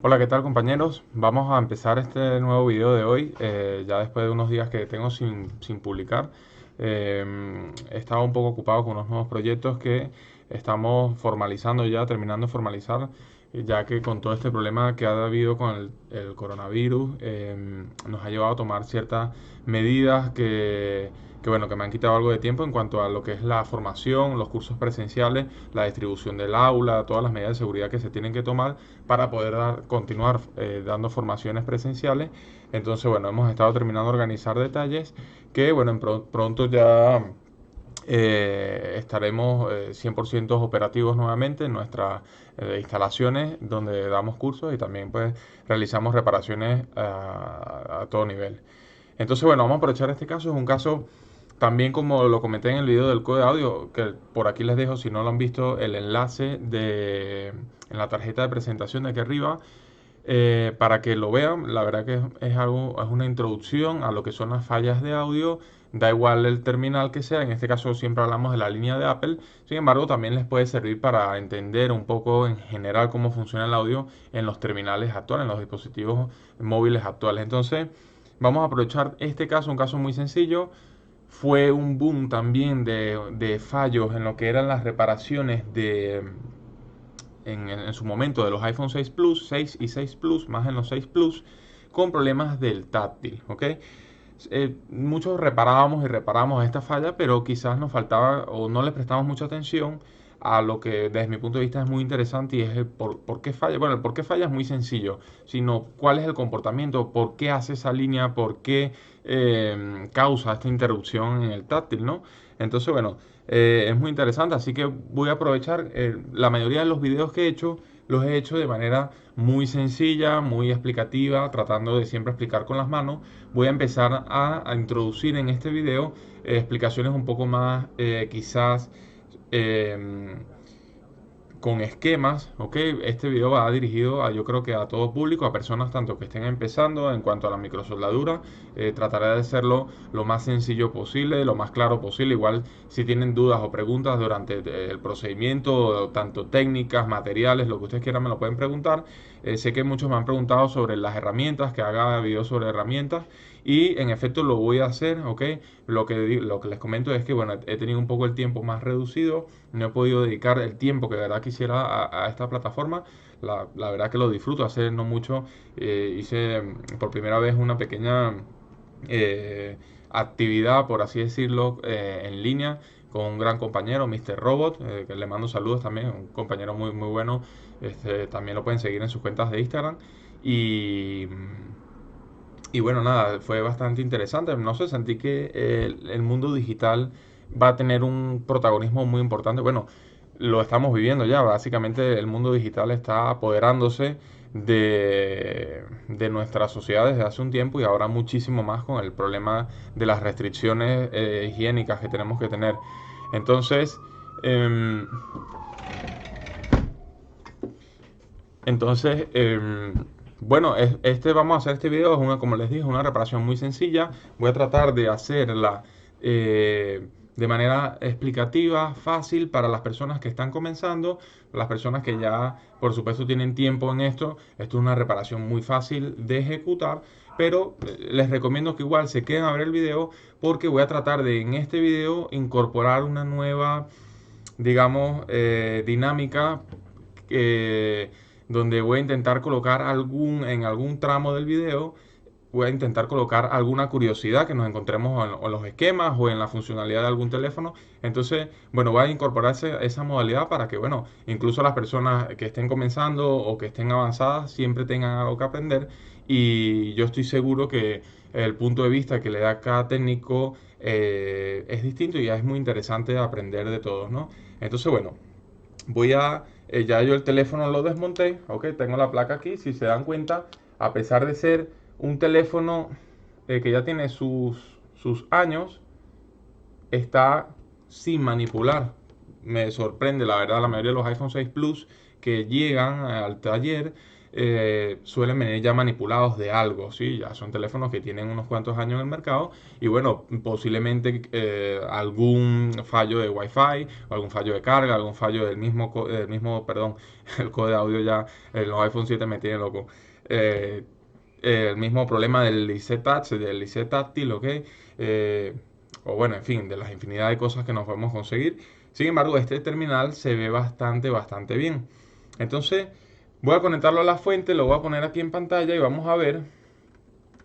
Hola, ¿qué tal compañeros? Vamos a empezar este nuevo video de hoy, ya después de unos días que tengo sin publicar. He estado un poco ocupado con unos nuevos proyectos que estamos formalizando ya, terminando de formalizar, ya que con todo este problema que ha habido con el coronavirus, nos ha llevado a tomar ciertas medidas que me han quitado algo de tiempo en cuanto a lo que es la formación, los cursos presenciales, la distribución del aula, todas las medidas de seguridad que se tienen que tomar para poder continuar dando formaciones presenciales. Entonces, bueno, hemos estado terminando de organizar detalles que, bueno, pronto ya estaremos 100% operativos nuevamente en nuestras instalaciones donde damos cursos y también pues realizamos reparaciones a todo nivel. Entonces, bueno, vamos a aprovechar este caso. Es un caso también como lo comenté en el video del código de audio, que por aquí les dejo, si no lo han visto, el enlace en la tarjeta de presentación de aquí arriba, para que lo vean. La verdad que es algo, es una introducción a lo que son las fallas de audio. Da igual el terminal que sea, en este caso siempre hablamos de la línea de Apple. Sin embargo, también les puede servir para entender un poco en general cómo funciona el audio en los terminales actuales, en los dispositivos móviles actuales. Entonces, vamos a aprovechar este caso, un caso muy sencillo. Fue un boom también de fallos en lo que eran las reparaciones en su momento de los iPhone 6 Plus, 6 y 6 Plus, más en los 6 Plus, con problemas del táctil, ¿ok? Muchos reparábamos y reparábamos esta falla, pero quizás nos faltaba o no le prestamos mucha atención a lo que desde mi punto de vista es muy interesante y es el por qué falla. Bueno, el por qué falla es muy sencillo, sino cuál es el comportamiento, por qué hace esa línea, por qué causa esta interrupción en el táctil, ¿no? Entonces, bueno, es muy interesante, así que voy a aprovechar la mayoría de los videos que he hecho. Los he hecho de manera muy sencilla, muy explicativa, tratando de siempre explicar con las manos. Voy a empezar a introducir en este video explicaciones un poco más quizás eh, con esquemas, ¿ok? Este video va dirigido a, yo creo que a todo público, a personas tanto que estén empezando en cuanto a la microsoldadura. Trataré de hacerlo lo más sencillo posible, lo más claro posible. Igual si tienen dudas o preguntas durante el procedimiento, tanto técnicas, materiales, lo que ustedes quieran me lo pueden preguntar. Sé que muchos me han preguntado sobre las herramientas, que haga videos sobre herramientas. Y en efecto lo voy a hacer, ¿ok? Lo que les comento es que, bueno, he tenido un poco el tiempo más reducido, no he podido dedicar el tiempo que de verdad quisiera a esta plataforma. La verdad que lo disfruto. Hace no mucho hice por primera vez una pequeña eh, actividad, por así decirlo, en línea con un gran compañero, Mr. Robot, que le mando saludos también, un compañero muy, muy bueno. También lo pueden seguir en sus cuentas de Instagram. Y, y bueno, nada, fue bastante interesante. No sé, sentí que el mundo digital va a tener un protagonismo muy importante. Bueno, lo estamos viviendo ya. Básicamente el mundo digital está apoderándose de nuestra sociedad desde hace un tiempo y ahora muchísimo más con el problema de las restricciones higiénicas que tenemos que tener. Entonces, em, bueno, vamos a hacer este video, es una, como les dije, una reparación muy sencilla. Voy a tratar de hacerla de manera explicativa, fácil para las personas que están comenzando, las personas que ya, por supuesto, tienen tiempo en esto. Esto es una reparación muy fácil de ejecutar, pero les recomiendo que igual se queden a ver el video porque voy a tratar de en este video incorporar una nueva, digamos, dinámica eh, donde voy a intentar colocar en algún tramo del video, voy a intentar colocar alguna curiosidad que nos encontremos en los esquemas o en la funcionalidad de algún teléfono. Entonces, bueno, voy a incorporar esa modalidad para que, bueno, incluso las personas que estén comenzando o que estén avanzadas siempre tengan algo que aprender. Y yo estoy seguro que el punto de vista que le da cada técnico es distinto y ya es muy interesante aprender de todos, ¿no? Entonces, bueno, ya yo el teléfono lo desmonté, ok, tengo la placa aquí, si se dan cuenta, a pesar de ser un teléfono que ya tiene sus años, está sin manipular. Me sorprende, la verdad, la mayoría de los iPhone 6 Plus que llegan al taller suelen venir ya manipulados de algo, ¿sí? Ya son teléfonos que tienen unos cuantos años en el mercado y bueno, posiblemente algún fallo de Wi-Fi, o algún fallo de carga, algún fallo perdón, el código de audio ya en los iPhone 7 me tiene loco. Eh, el mismo problema del IC Touch, del IC táctil, ¿ok? Eh, o bueno, en fin, de las infinidad de cosas que nos podemos conseguir. Sin embargo, este terminal se ve bastante bien. Entonces, voy a conectarlo a la fuente, lo voy a poner aquí en pantalla y vamos a ver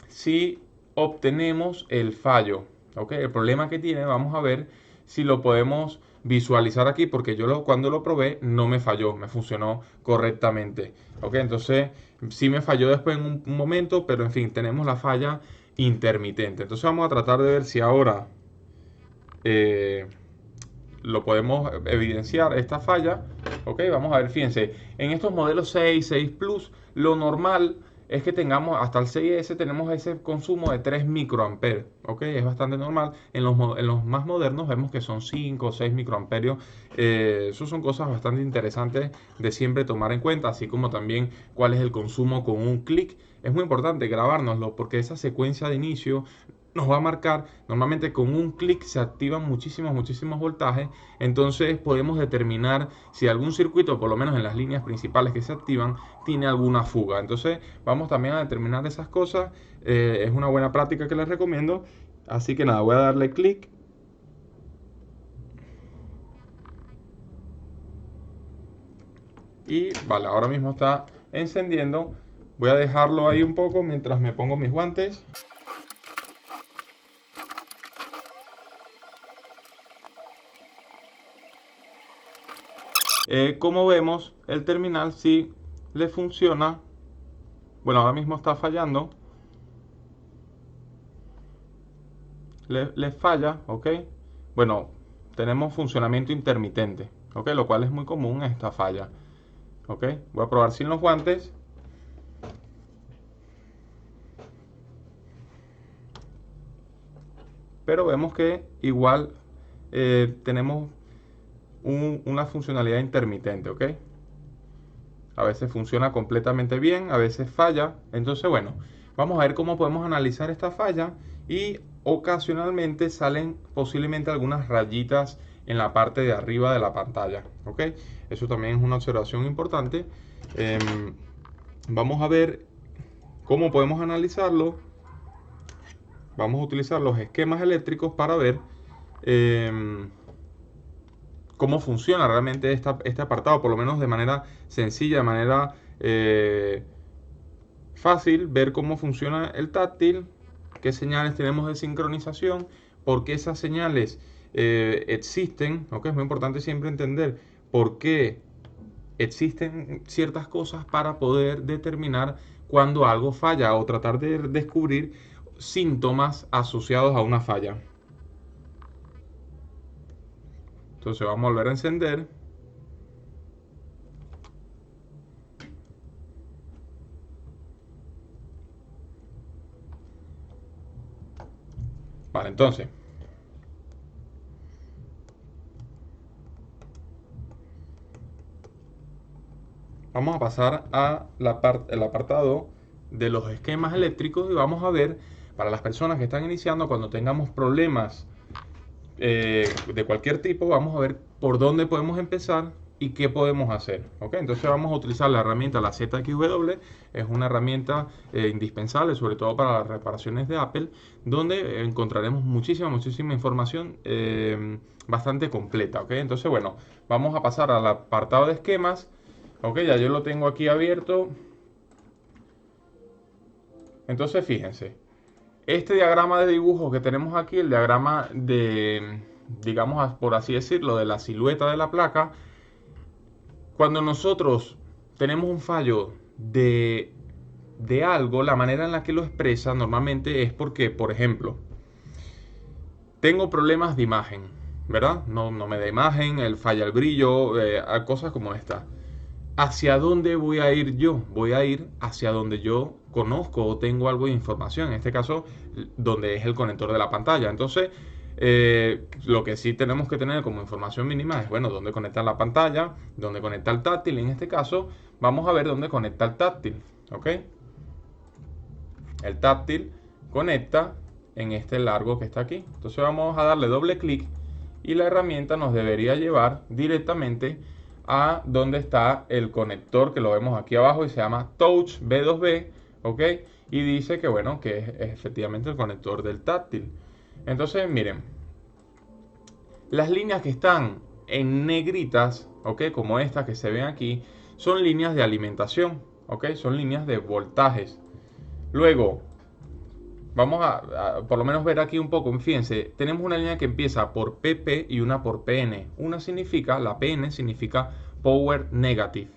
si obtenemos el fallo. ¿Ok? El problema que tiene, vamos a ver si lo podemos visualizar aquí, porque cuando lo probé no me falló, me funcionó correctamente. ¿Ok? Entonces, sí me falló después en un momento, pero en fin, tenemos la falla intermitente. Entonces vamos a tratar de ver si ahora eh, lo podemos evidenciar esta falla. Ok, vamos a ver, fíjense, en estos modelos 6 Plus, lo normal es que tengamos hasta el 6S, tenemos ese consumo de 3 microamperios. Ok, es bastante normal. En los más modernos vemos que son 5 o 6 microamperios. Eso son cosas bastante interesantes de siempre tomar en cuenta, así como también cuál es el consumo con un clic. Es muy importante grabárnoslo porque esa secuencia de inicio nos va a marcar, normalmente con un clic se activan muchísimos voltajes, entonces podemos determinar si algún circuito, por lo menos en las líneas principales que se activan, tiene alguna fuga. Entonces vamos también a determinar esas cosas, es una buena práctica que les recomiendo, así que nada, voy a darle clic. Y vale, ahora mismo está encendiendo, voy a dejarlo ahí un poco mientras me pongo mis guantes. Como vemos, el terminal sí le funciona. Bueno, ahora mismo está fallando. Le falla, ¿ok? Bueno, tenemos funcionamiento intermitente, ¿ok? Lo cual es muy común en esta falla, ¿ok? Voy a probar sin los guantes. Pero vemos que igual tenemos una funcionalidad intermitente, ¿ok? A veces funciona completamente bien, a veces falla. Entonces, bueno, vamos a ver cómo podemos analizar esta falla y ocasionalmente salen posiblemente algunas rayitas en la parte de arriba de la pantalla, ¿ok? Eso también es una observación importante. Vamos a ver cómo podemos analizarlo. Vamos a utilizar los esquemas eléctricos para ver cómo funciona realmente este apartado, por lo menos de manera sencilla, de manera fácil, ver cómo funciona el táctil, qué señales tenemos de sincronización, por qué esas señales existen, ¿ok? Es muy importante siempre entender por qué existen ciertas cosas para poder determinar cuando algo falla o tratar de descubrir síntomas asociados a una falla. Entonces vamos a volver a encender. Vale, entonces vamos a pasar a el apartado de los esquemas eléctricos y vamos a ver, para las personas que están iniciando, cuando tengamos problemas de cualquier tipo, vamos a ver por dónde podemos empezar y qué podemos hacer. ¿Ok? Entonces vamos a utilizar la herramienta, la ZXW, es una herramienta indispensable, sobre todo para las reparaciones de Apple, donde encontraremos muchísima información bastante completa. ¿Ok? Entonces, bueno, vamos a pasar al apartado de esquemas. Ok, ya yo lo tengo aquí abierto. Entonces, fíjense. Este diagrama de dibujos que tenemos aquí, el diagrama de, digamos, por así decirlo, de la silueta de la placa, cuando nosotros tenemos un fallo de algo, la manera en la que lo expresa normalmente es porque, por ejemplo, tengo problemas de imagen, ¿verdad? No me da imagen, falla el brillo, cosas como esta. ¿Hacia dónde voy a ir yo? Voy a ir hacia donde yo conozco o tengo algo de información. En este caso, donde es el conector de la pantalla. Entonces, Lo que sí tenemos que tener como información mínima es, bueno, dónde conecta la pantalla, dónde conecta el táctil. En este caso, vamos a ver dónde conecta el táctil, ¿ok? El táctil conecta en este largo que está aquí. Entonces vamos a darle doble clic y la herramienta nos debería llevar directamente a donde está el conector, que lo vemos aquí abajo y se llama Touch B2B, ¿ok? Y dice que, bueno, que es efectivamente el conector del táctil. Entonces, miren, las líneas que están en negritas, ¿ok? Como estas que se ven aquí, son líneas de alimentación, ¿ok? Son líneas de voltajes. Luego, vamos a por lo menos ver aquí un poco. Fíjense, tenemos una línea que empieza por PP y una por PN. Una significa, la PN significa Power Negative,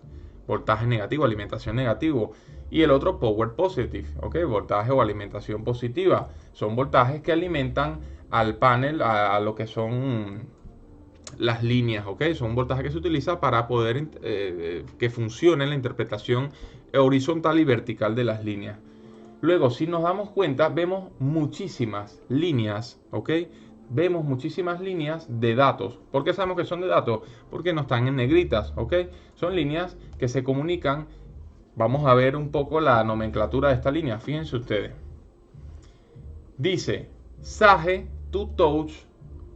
voltaje negativo, alimentación negativo. Y el otro Power Positive, ¿ok? Voltaje o alimentación positiva. Son voltajes que alimentan al panel, a lo que son las líneas, ¿ok? Son voltajes que se utiliza para poder que funcione la interpretación horizontal y vertical de las líneas. Luego, si nos damos cuenta, vemos muchísimas líneas, ¿ok? Vemos muchísimas líneas de datos. ¿Por qué sabemos que son de datos? Porque no están en negritas, ¿ok? Son líneas que se comunican. Vamos a ver un poco la nomenclatura de esta línea. Fíjense ustedes. Dice SAGE to touch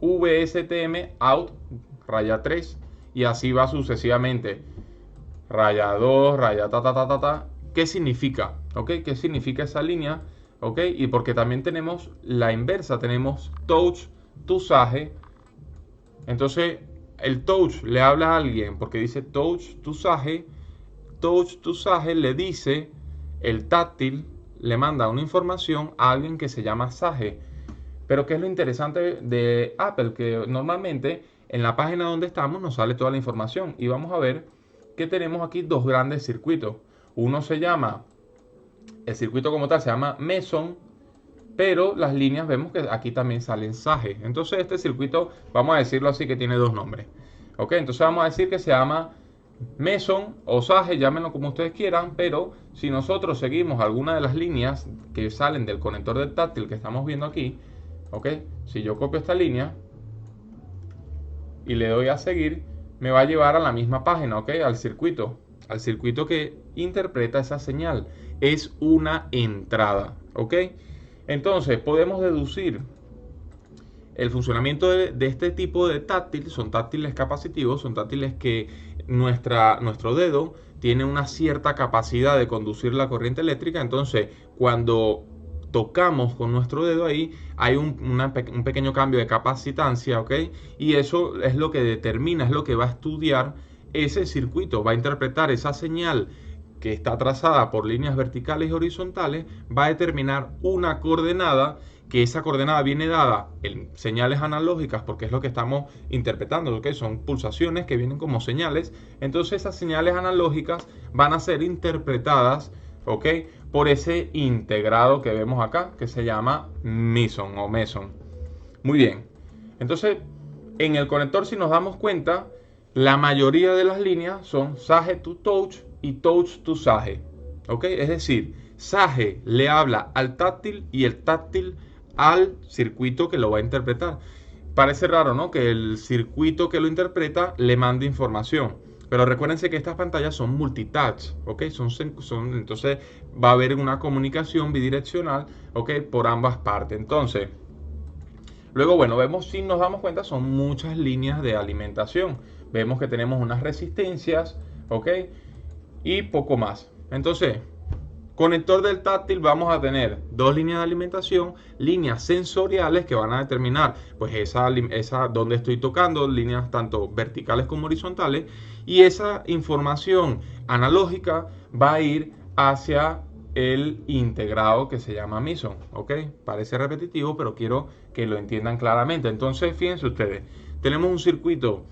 VSTM out raya 3 y así va sucesivamente. Raya 2, raya ta ta ta ta ta. ¿Qué significa? ¿Ok? ¿Qué significa esa línea? ¿Ok? Y porque también tenemos la inversa, tenemos touch to sage. Entonces, el touch le habla a alguien porque dice touch to sage. Touch to sage le dice, el táctil le manda una información a alguien que se llama sage. Pero ¿qué es lo interesante de Apple? Que normalmente en la página donde estamos nos sale toda la información. Y vamos a ver que tenemos aquí dos grandes circuitos. Uno se llama, el circuito como tal se llama Meson, pero las líneas vemos que aquí también salen Sage. Entonces este circuito, vamos a decirlo así, que tiene dos nombres. Ok, entonces vamos a decir que se llama Meson o Sage, llámenlo como ustedes quieran, pero si nosotros seguimos alguna de las líneas que salen del conector del táctil que estamos viendo aquí, ok, si yo copio esta línea y le doy a seguir, me va a llevar a la misma página, ok, al circuito que interpreta esa señal. Es una entrada, ok. Entonces podemos deducir el funcionamiento de este tipo de táctil. Son táctiles capacitivos, son táctiles que nuestro dedo tiene una cierta capacidad de conducir la corriente eléctrica. Entonces cuando tocamos con nuestro dedo ahí, hay un pequeño cambio de capacitancia, ¿ok? Y eso es lo que determina, es lo que va a estudiar ese circuito, va a interpretar esa señal que está trazada por líneas verticales y horizontales, va a determinar una coordenada, que esa coordenada viene dada en señales analógicas, porque es lo que estamos interpretando, ¿ok? Son pulsaciones que vienen como señales. Entonces esas señales analógicas van a ser interpretadas, ¿ok? Por ese integrado que vemos acá, que se llama Meson o Meson. Muy bien. Entonces, en el conector, si nos damos cuenta, la mayoría de las líneas son Sage to touch y touch to sage. ¿Ok? Es decir, sage le habla al táctil y el táctil al circuito que lo va a interpretar. Parece raro, ¿no? Que el circuito que lo interpreta le mande información. Pero recuérdense que estas pantallas son multitouch, ¿ok? Entonces va a haber una comunicación bidireccional, ¿ok? Por ambas partes. Entonces, luego, bueno, vemos, si nos damos cuenta, son muchas líneas de alimentación. Vemos que tenemos unas resistencias, ¿ok? Y poco más. Entonces, conector del táctil, vamos a tener dos líneas de alimentación, líneas sensoriales que van a determinar pues esa donde estoy tocando, líneas tanto verticales como horizontales, y esa información analógica va a ir hacia el integrado que se llama Meson, ¿ok? Parece repetitivo, pero quiero que lo entiendan claramente. Entonces, fíjense ustedes, tenemos un circuito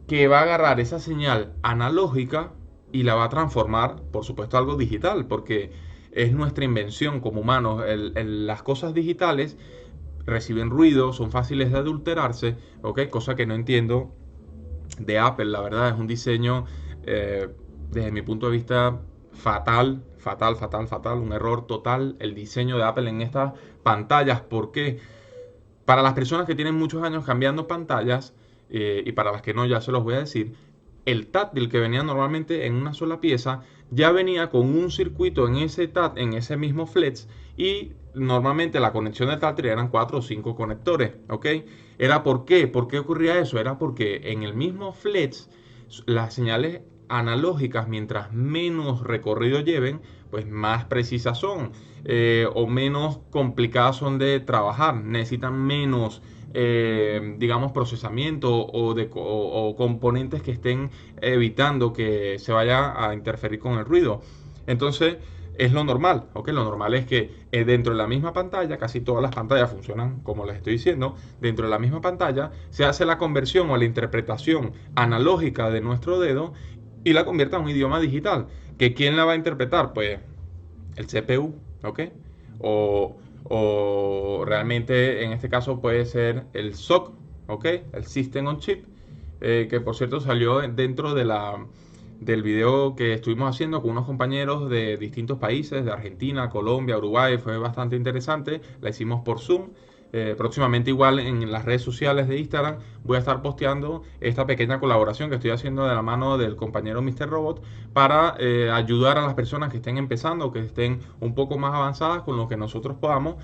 que va a agarrar esa señal analógica y la va a transformar, por supuesto, a algo digital, porque es nuestra invención como humanos. Las cosas digitales reciben ruido, son fáciles de adulterarse, ¿ok? Cosa que no entiendo de Apple, la verdad, es un diseño, desde mi punto de vista, fatal, fatal, fatal, fatal, un error total el diseño de Apple en estas pantallas. ¿Por qué? Para las personas que tienen muchos años cambiando pantallas, y para las que no, ya se los voy a decir, el táctil que venía normalmente en una sola pieza ya venía con un circuito en ese mismo flex, y normalmente la conexión del táctil eran 4 o 5 conectores, ¿ok? Era ¿por qué? ¿Por qué ocurría eso? Era porque en el mismo flex las señales analógicas, mientras menos recorrido lleven, pues más precisas son, o menos complicadas son de trabajar, necesitan menos, digamos, procesamiento o componentes que estén evitando que se vaya a interferir con el ruido. Entonces, es lo normal, ¿ok? Lo normal es que dentro de la misma pantalla, casi todas las pantallas funcionan como les estoy diciendo, dentro de la misma pantalla se hace la conversión o la interpretación analógica de nuestro dedo y la convierte a un idioma digital. ¿Que quién la va a interpretar? Pues el CPU, ¿ok? O realmente en este caso puede ser el SoC, ¿ok? El System on Chip, que por cierto salió dentro del video que estuvimos haciendo con unos compañeros de distintos países, de Argentina, Colombia, Uruguay. Fue bastante interesante, la hicimos por Zoom. Próximamente igual en las redes sociales de Instagram voy a estar posteando esta pequeña colaboración que estoy haciendo de la mano del compañero Mr. Robot para ayudar a las personas que estén empezando o que estén un poco más avanzadas con lo que nosotros podamos,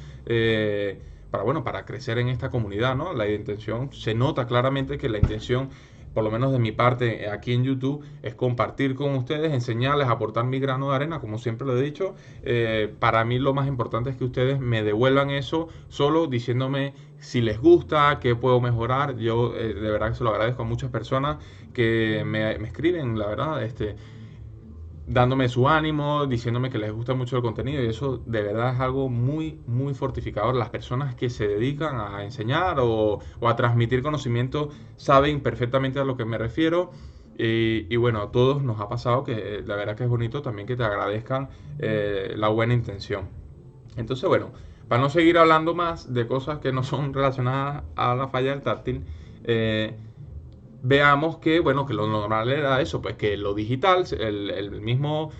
para, bueno, para crecer en esta comunidad, ¿no? La intención, se nota claramente que la intención, por lo menos de mi parte aquí en YouTube, es compartir con ustedes, enseñarles, aportar mi grano de arena, como siempre lo he dicho. Para mí lo más importante es que ustedes me devuelvan eso solo diciéndome si les gusta, qué puedo mejorar. Yo de verdad que se lo agradezco a muchas personas que me escriben, la verdad, dándome su ánimo, diciéndome que les gusta mucho el contenido, y eso de verdad es algo muy, muy fortificador. Las personas que se dedican a enseñar o a transmitir conocimiento saben perfectamente a lo que me refiero. Y bueno, a todos nos ha pasado que la verdad que es bonito también que te agradezcan la buena intención. Entonces, bueno, para no seguir hablando más de cosas que no son relacionadas a la falla del táctil, veamos que, bueno, que lo normal era eso, pues que lo digital, el mismo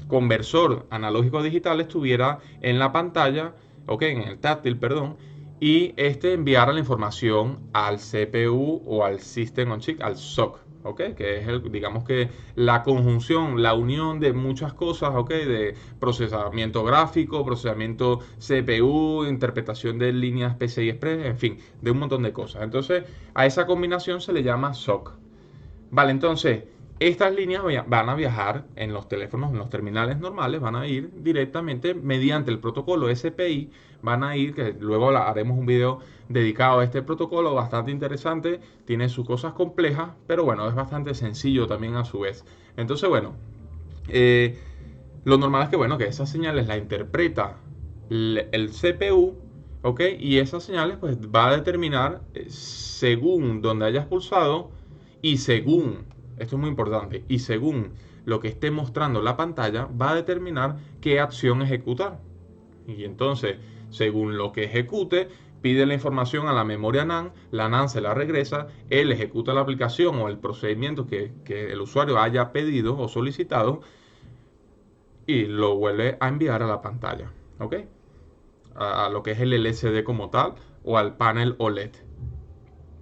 conversor analógico digital estuviera en la pantalla, ok, en el táctil, perdón, y este enviara la información al CPU o al System on Chip, al SoC, ok, que es digamos que la conjunción, la unión de muchas cosas, ok, de procesamiento gráfico, procesamiento CPU, interpretación de líneas PCI Express, en fin, de un montón de cosas. Entonces, a esa combinación se le llama SoC. Vale, entonces, estas líneas van a viajar en los teléfonos, en los terminales normales, van a ir directamente mediante el protocolo SPI, van a ir, que luego haremos un video dedicado a este protocolo, bastante interesante, tiene sus cosas complejas, pero bueno, es bastante sencillo también a su vez. Entonces, bueno, lo normal es que, bueno, que esas señales las interpreta el CPU, ¿ok? Y esas señales pues va a determinar según donde hayas pulsado y según, esto es muy importante, y según lo que esté mostrando la pantalla, va a determinar qué acción ejecutar. Y entonces, según lo que ejecute, pide la información a la memoria NAND, la NAND se la regresa, él ejecuta la aplicación o el procedimiento que el usuario haya pedido o solicitado y lo vuelve a enviar a la pantalla, ¿ok? A lo que es el LCD como tal o al panel OLED.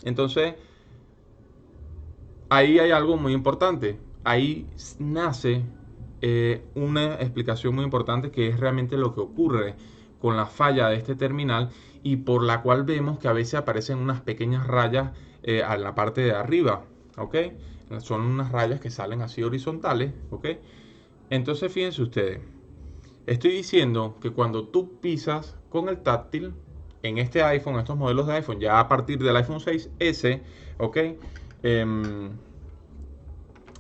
Entonces, ahí hay algo muy importante. Ahí nace una explicación muy importante que es realmente lo que ocurre con la falla de este terminal y por la cual vemos que a veces aparecen unas pequeñas rayas en la parte de arriba, ¿ok? Son unas rayas que salen así horizontales, ¿ok? Entonces fíjense ustedes, estoy diciendo que cuando tú pisas con el táctil en este iPhone, estos modelos de iPhone, ya a partir del iPhone 6S, ¿ok?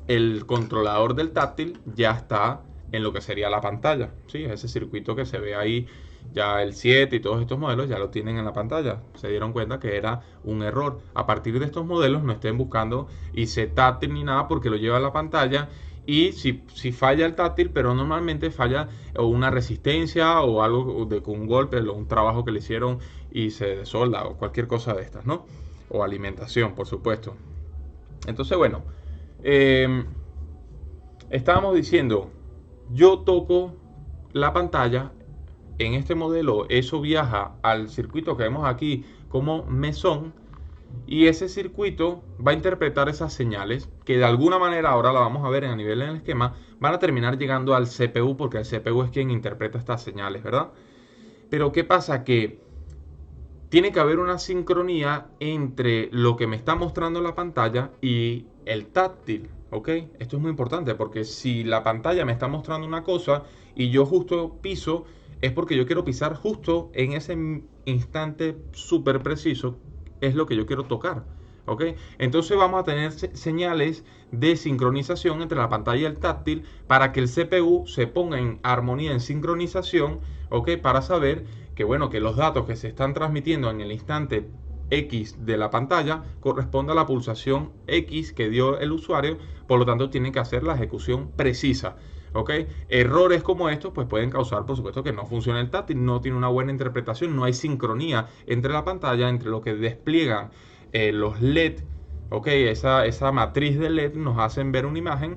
El controlador del táctil ya está en lo que sería la pantalla, ¿sí? Ese circuito que se ve ahí, ya el 7 y todos estos modelos ya lo tienen en la pantalla. Se dieron cuenta que era un error. A partir de estos modelos no estén buscando IC táctil ni nada porque lo lleva a la pantalla. Y si falla el táctil, pero normalmente falla o una resistencia o algo con un golpe, o un trabajo que le hicieron y se desolda o cualquier cosa de estas, ¿no? O alimentación, por supuesto. Entonces, bueno, estábamos diciendo, yo toco la pantalla en este modelo eso viaja al circuito que vemos aquí como mesón, y ese circuito va a interpretar esas señales que de alguna manera, ahora la vamos a ver a nivel en el esquema, van a terminar llegando al CPU, porque el CPU es quien interpreta estas señales, ¿verdad? Pero ¿qué pasa? Que tiene que haber una sincronía entre lo que me está mostrando la pantalla y el táctil, ¿ok? Esto es muy importante porque si la pantalla me está mostrando una cosa y yo justo piso, es porque yo quiero pisar justo en ese instante súper preciso, es lo que yo quiero tocar, ¿ok? Entonces vamos a tener señales de sincronización entre la pantalla y el táctil para que el CPU se ponga en armonía, en sincronización, ¿ok? Para saber que bueno, que los datos que se están transmitiendo en el instante X de la pantalla corresponde a la pulsación X que dio el usuario, por lo tanto tienen que hacer la ejecución precisa. ¿Ok? Errores como estos pues pueden causar, por supuesto, que no funcione el táctil, no tiene una buena interpretación, no hay sincronía entre la pantalla, entre lo que despliegan los LED, ¿ok? Esa matriz de LED nos hacen ver una imagen.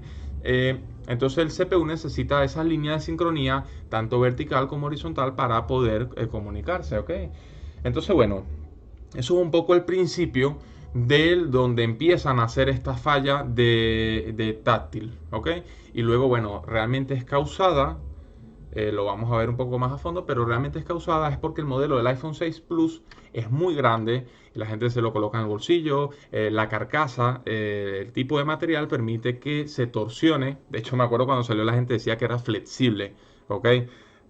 Entonces el CPU necesita esa línea de sincronía, tanto vertical como horizontal, para poder comunicarse, ¿ok? Entonces, bueno, eso es un poco el principio del donde empiezan a hacer esta falla de táctil, ¿ok? Y luego, bueno, realmente es causada, lo vamos a ver un poco más a fondo, pero realmente es causada es porque el modelo del iPhone 6 Plus es muy grande y la gente se lo coloca en el bolsillo, la carcasa, el tipo de material permite que se torsione. De hecho, me acuerdo cuando salió la gente decía que era flexible, ¿ok?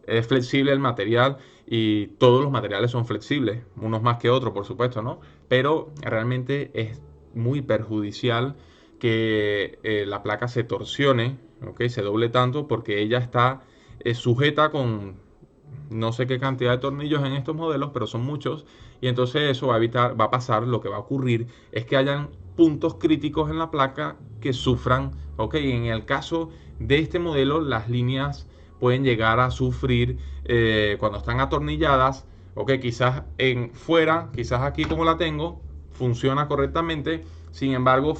Es flexible el material y todos los materiales son flexibles, unos más que otros, por supuesto, ¿no? Pero realmente es muy perjudicial que la placa se torsione, ¿ok? Se doble tanto porque ella está sujeta con no sé qué cantidad de tornillos en estos modelos, pero son muchos, y entonces eso va a evitar, va a pasar, lo que va a ocurrir es que hayan puntos críticos en la placa que sufran, ¿ok? Y en el caso de este modelo, las líneas pueden llegar a sufrir cuando están atornilladas, ¿ok? Quizás en fuera, quizás aquí como la tengo, funciona correctamente, sin embargo,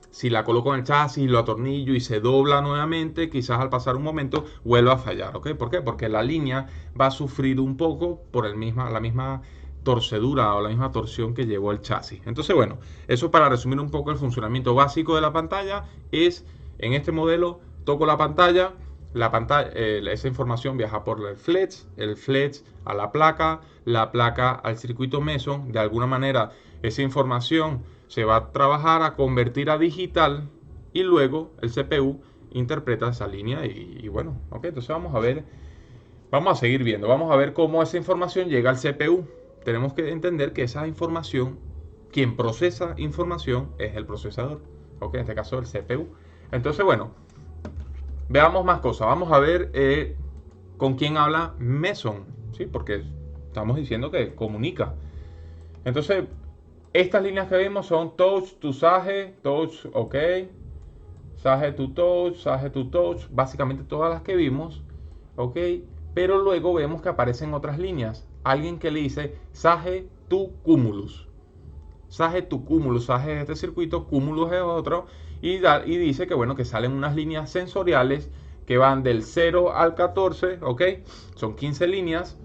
si la coloco en el chasis, lo atornillo y se dobla nuevamente, quizás al pasar un momento vuelva a fallar, ¿ok? ¿Por qué? Porque la línea va a sufrir un poco por la misma torcedura o la misma torsión que llevó el chasis. Entonces, bueno, eso para resumir un poco el funcionamiento básico de la pantalla es, en este modelo, toco la pantalla, esa información viaja por el flex a la placa al circuito meson, de alguna manera esa información se va a trabajar a convertir a digital y luego el CPU interpreta esa línea y bueno, ok, entonces vamos a ver, vamos a seguir viendo, vamos a ver cómo esa información llega al CPU. Tenemos que entender que esa información, quien procesa información es el procesador, ok, en este caso el CPU. Entonces, bueno, veamos más cosas, vamos a ver con quién habla Meson, ¿sí? Porque estamos diciendo que comunica. Entonces, estas líneas que vemos son touch to sage, touch, ok, sage to touch, sage to touch, básicamente todas las que vimos, ok, pero luego vemos que aparecen otras líneas. Alguien que le dice sage to cumulus, sage to cumulus, sage es este circuito, cumulus es otro, y dice que bueno, que salen unas líneas sensoriales que van del 0 al 14, ok, son 15 líneas,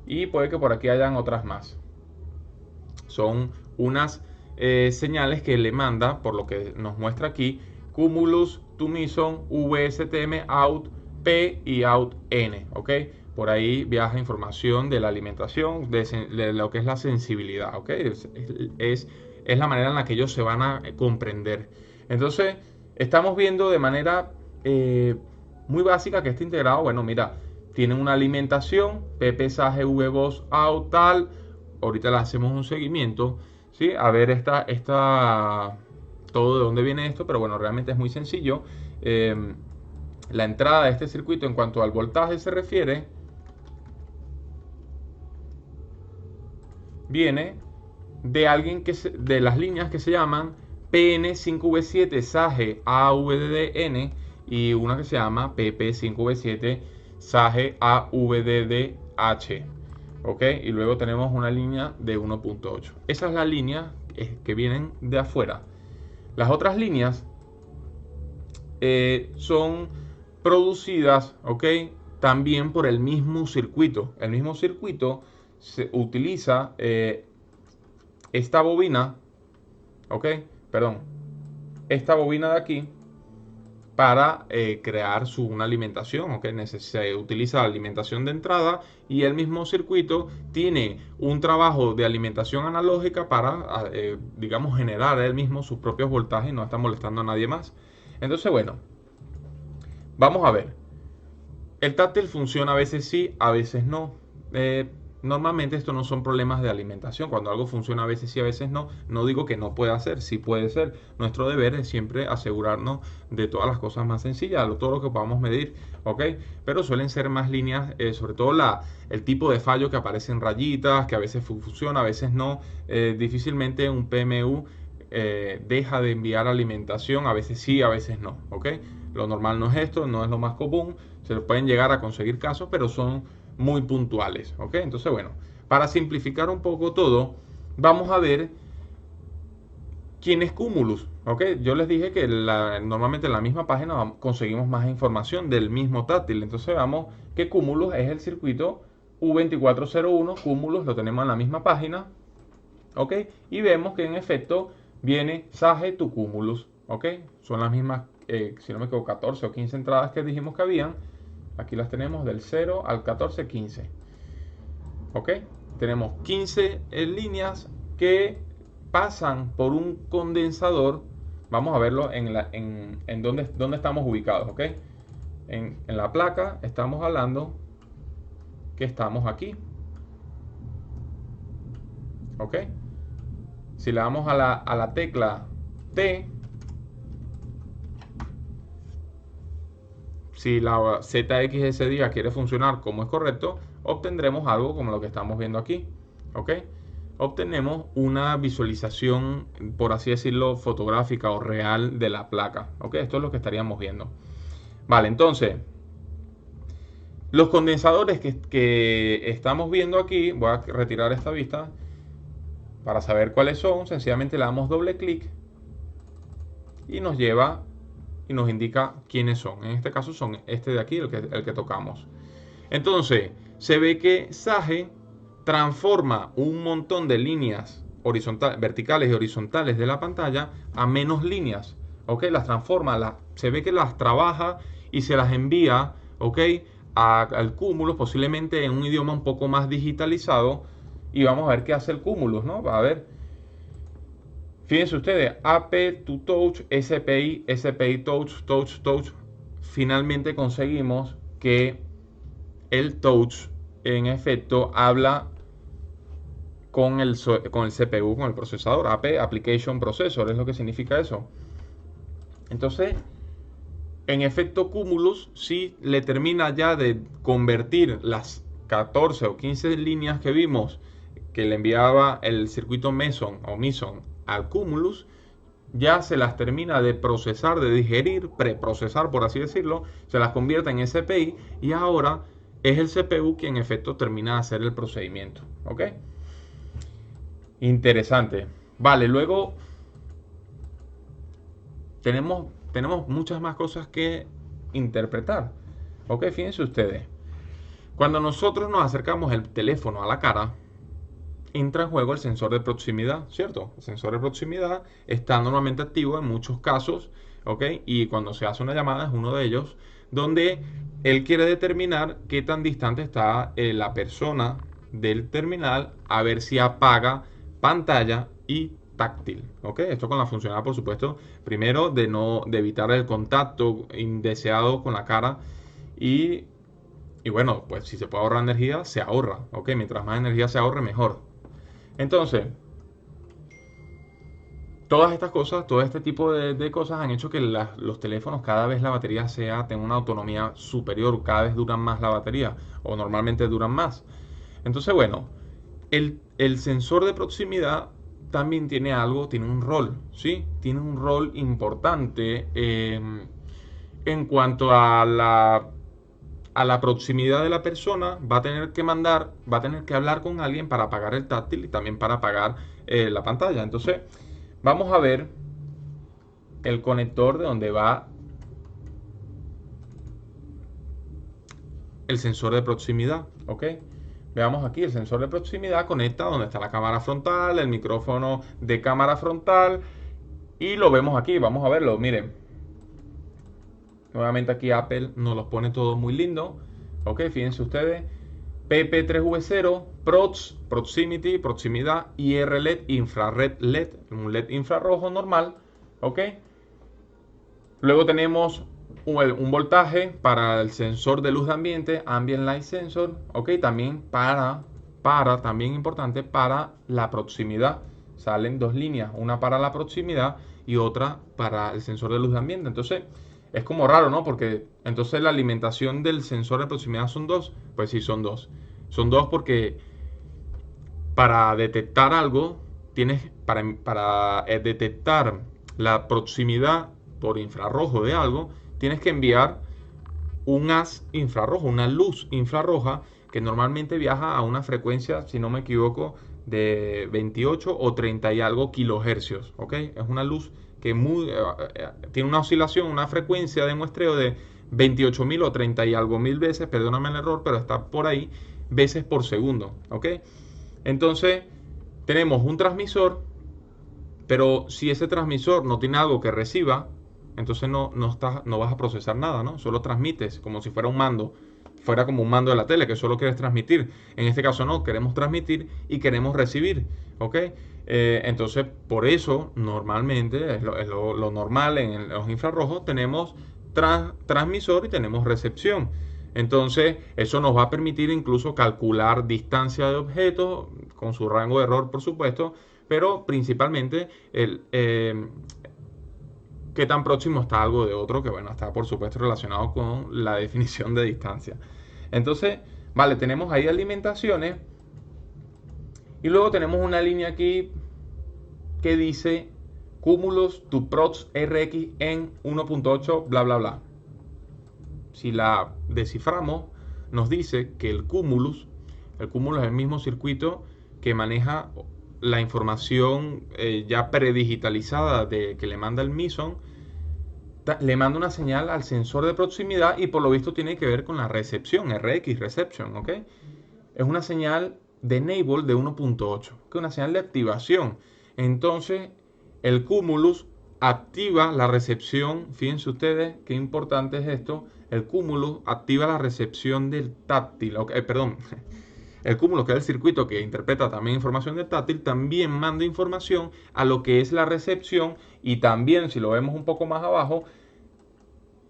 y puede que por aquí hayan otras más. Son unas señales que le manda, por lo que nos muestra aquí, cumulus, to meson, vstm, out, p y out n, ¿ok? Por ahí viaja información de la alimentación, de lo que es la sensibilidad, ¿ok? Es la manera en la que ellos se van a comprender. Entonces, estamos viendo de manera muy básica que está integrado, bueno, mira, tienen una alimentación, pp, sage, vvoz, out, tal. Ahorita le hacemos un seguimiento, ¿sí? A ver todo de dónde viene esto, pero bueno, realmente es muy sencillo. La entrada de este circuito en cuanto al voltaje se refiere, viene de alguien de las líneas que se llaman PN5V7 SAGE AVDDN y una que se llama PP5V7 SAGE AVDDH. ¿Ok? Y luego tenemos una línea de 1.8. Esa es la línea que vienen de afuera. Las otras líneas son producidas, ¿ok? también por el mismo circuito. El mismo circuito se utiliza esta bobina, ¿ok? Perdón, esta bobina de aquí para crear una alimentación, ¿ok? Se utiliza la alimentación de entrada y el mismo circuito tiene un trabajo de alimentación analógica para, digamos, generar él mismo sus propios voltajes y no está molestando a nadie más. Entonces, bueno, vamos a ver. El táctil funciona a veces sí, a veces no. Normalmente estos no son problemas de alimentación. Cuando algo funciona a veces sí, a veces no. No digo que no pueda ser, sí puede ser. Nuestro deber es siempre asegurarnos de todas las cosas más sencillas, todo lo que podamos medir, ¿ok? Pero suelen ser más líneas, sobre todo el tipo de fallo que aparece en rayitas, que a veces funciona, a veces no. Difícilmente un PMU deja de enviar alimentación, a veces sí, a veces no, ¿ok? Lo normal no es esto, no es lo más común, se pueden llegar a conseguir casos, pero son muy puntuales, ¿ok? Entonces, bueno, para simplificar un poco todo, vamos a ver quién es Cumulus, ¿ok? Yo les dije que normalmente en la misma página conseguimos más información del mismo táctil, entonces vamos que Cumulus es el circuito U2401, Cumulus lo tenemos en la misma página, ¿ok? Y vemos que en efecto viene Sage to Cumulus, ¿ok? Son las mismas, si no me equivoco, 14 o 15 entradas que dijimos que habían. Aquí las tenemos del 0 al 14, 15. ¿Ok? Tenemos 15 líneas que pasan por un condensador. Vamos a verlo en dónde estamos ubicados, ¿ok? En la placa estamos hablando que estamos aquí. ¿Ok? Si le damos a la tecla T, si la ZXSDIA quiere funcionar como es correcto, obtendremos algo como lo que estamos viendo aquí. ¿Ok? Obtenemos una visualización, por así decirlo, fotográfica o real de la placa. ¿Ok? Esto es lo que estaríamos viendo. Vale, entonces, los condensadores que estamos viendo aquí, voy a retirar esta vista para saber cuáles son. Sencillamente le damos doble clic y nos lleva y nos indica quiénes son. En este caso son este de aquí, el que tocamos. Entonces, se ve que Sage transforma un montón de líneas verticales y horizontales de la pantalla a menos líneas. ¿Ok? Las transforma, se ve que las trabaja y se las envía, ¿ok? Al Cumulus, posiblemente en un idioma un poco más digitalizado. Y vamos a ver qué hace el Cumulus, ¿no? A ver. Fíjense ustedes, AP to Touch, SPI, SPI Touch, Touch, Touch. Finalmente conseguimos que el Touch, en efecto, habla con el CPU, con el procesador. AP, Application Processor, es lo que significa eso. Entonces, en efecto, Cumulus sí le termina ya de convertir las 14 o 15 líneas que vimos que le enviaba el circuito Meson o Meson al Cumulus, ya se las termina de procesar, de digerir, preprocesar por así decirlo, se las convierte en SPI y ahora es el CPU quien en efecto termina de hacer el procedimiento. ¿Ok? Interesante. Vale, luego tenemos muchas más cosas que interpretar. Ok, fíjense ustedes. Cuando nosotros nos acercamos el teléfono a la cara, entra en juego el sensor de proximidad, ¿cierto? El sensor de proximidad está normalmente activo en muchos casos, ¿ok? Y cuando se hace una llamada es uno de ellos, donde él quiere determinar qué tan distante está la persona del terminal, a ver si apaga pantalla y táctil, ¿ok? Esto con la funcionalidad, por supuesto, primero de evitar el contacto indeseado con la cara y bueno, pues si se puede ahorrar energía, se ahorra, ¿ok? Mientras más energía se ahorre, mejor. Entonces, todas estas cosas, todo este tipo de cosas han hecho que los teléfonos cada vez la batería tenga una autonomía superior, cada vez duran más la batería o normalmente duran más. Entonces, bueno, el sensor de proximidad también tiene tiene un rol, ¿sí? Tiene un rol importante en cuanto a la proximidad de la persona, va a tener que hablar con alguien para apagar el táctil y también para apagar la pantalla. Entonces, vamos a ver el conector de donde va el sensor de proximidad, ¿ok? Veamos aquí, el sensor de proximidad conecta donde está la cámara frontal, el micrófono de cámara frontal, y lo vemos aquí, vamos a verlo, miren. Nuevamente aquí Apple nos los pone todo muy lindo, ¿ok? Fíjense ustedes. PP3V0, Proximity, proximidad, IR LED, infrared LED, un LED infrarrojo normal, ¿ok? Luego tenemos un voltaje para el sensor de luz de ambiente, Ambient Light Sensor, ¿ok? También también importante, para la proximidad. Salen dos líneas, una para la proximidad y otra para el sensor de luz de ambiente. Entonces, es como raro, ¿no? Porque entonces la alimentación del sensor de proximidad son dos. Pues sí, son dos. Son dos porque para detectar algo, para detectar la proximidad por infrarrojo de algo, tienes que enviar un haz infrarrojo, una luz infrarroja que normalmente viaja a una frecuencia, si no me equivoco, de 28 o 30 y algo kilohercios, ¿ok? Es una luz que tiene una oscilación, una frecuencia de muestreo de 28.000 o 30 y algo mil veces, perdóname el error, pero está por ahí, veces por segundo, ¿ok? Entonces, tenemos un transmisor, pero si ese transmisor no tiene algo que reciba, entonces no vas a procesar nada, ¿no? Solo transmites como si fuera un mando, fuera como un mando de la tele, que solo quieres transmitir. En este caso no, queremos transmitir y queremos recibir, ¿ok? Entonces, por eso, normalmente, es lo normal en los infrarrojos, tenemos transmisor y tenemos recepción. Entonces, eso nos va a permitir incluso calcular distancia de objetos, con su rango de error, por supuesto, pero principalmente qué tan próximo está algo de otro, que bueno, está por supuesto relacionado con la definición de distancia. Entonces, vale, tenemos ahí alimentaciones y luego tenemos una línea aquí que dice cúmulos to prox RX en 1.8 bla bla bla. Si la desciframos, nos dice que el cúmulo es el mismo circuito que maneja la información ya predigitalizada que le manda el Meson, le manda una señal al sensor de proximidad y por lo visto tiene que ver con la recepción, RX Reception, ¿ok? Es una señal de enable de 1.8, que es una señal de activación. Entonces, el cumulus activa la recepción, fíjense ustedes qué importante es esto, el cúmulo activa la recepción del táctil, perdón, el cúmulo, que es el circuito que interpreta también información del táctil, también manda información a lo que es la recepción y también, si lo vemos un poco más abajo,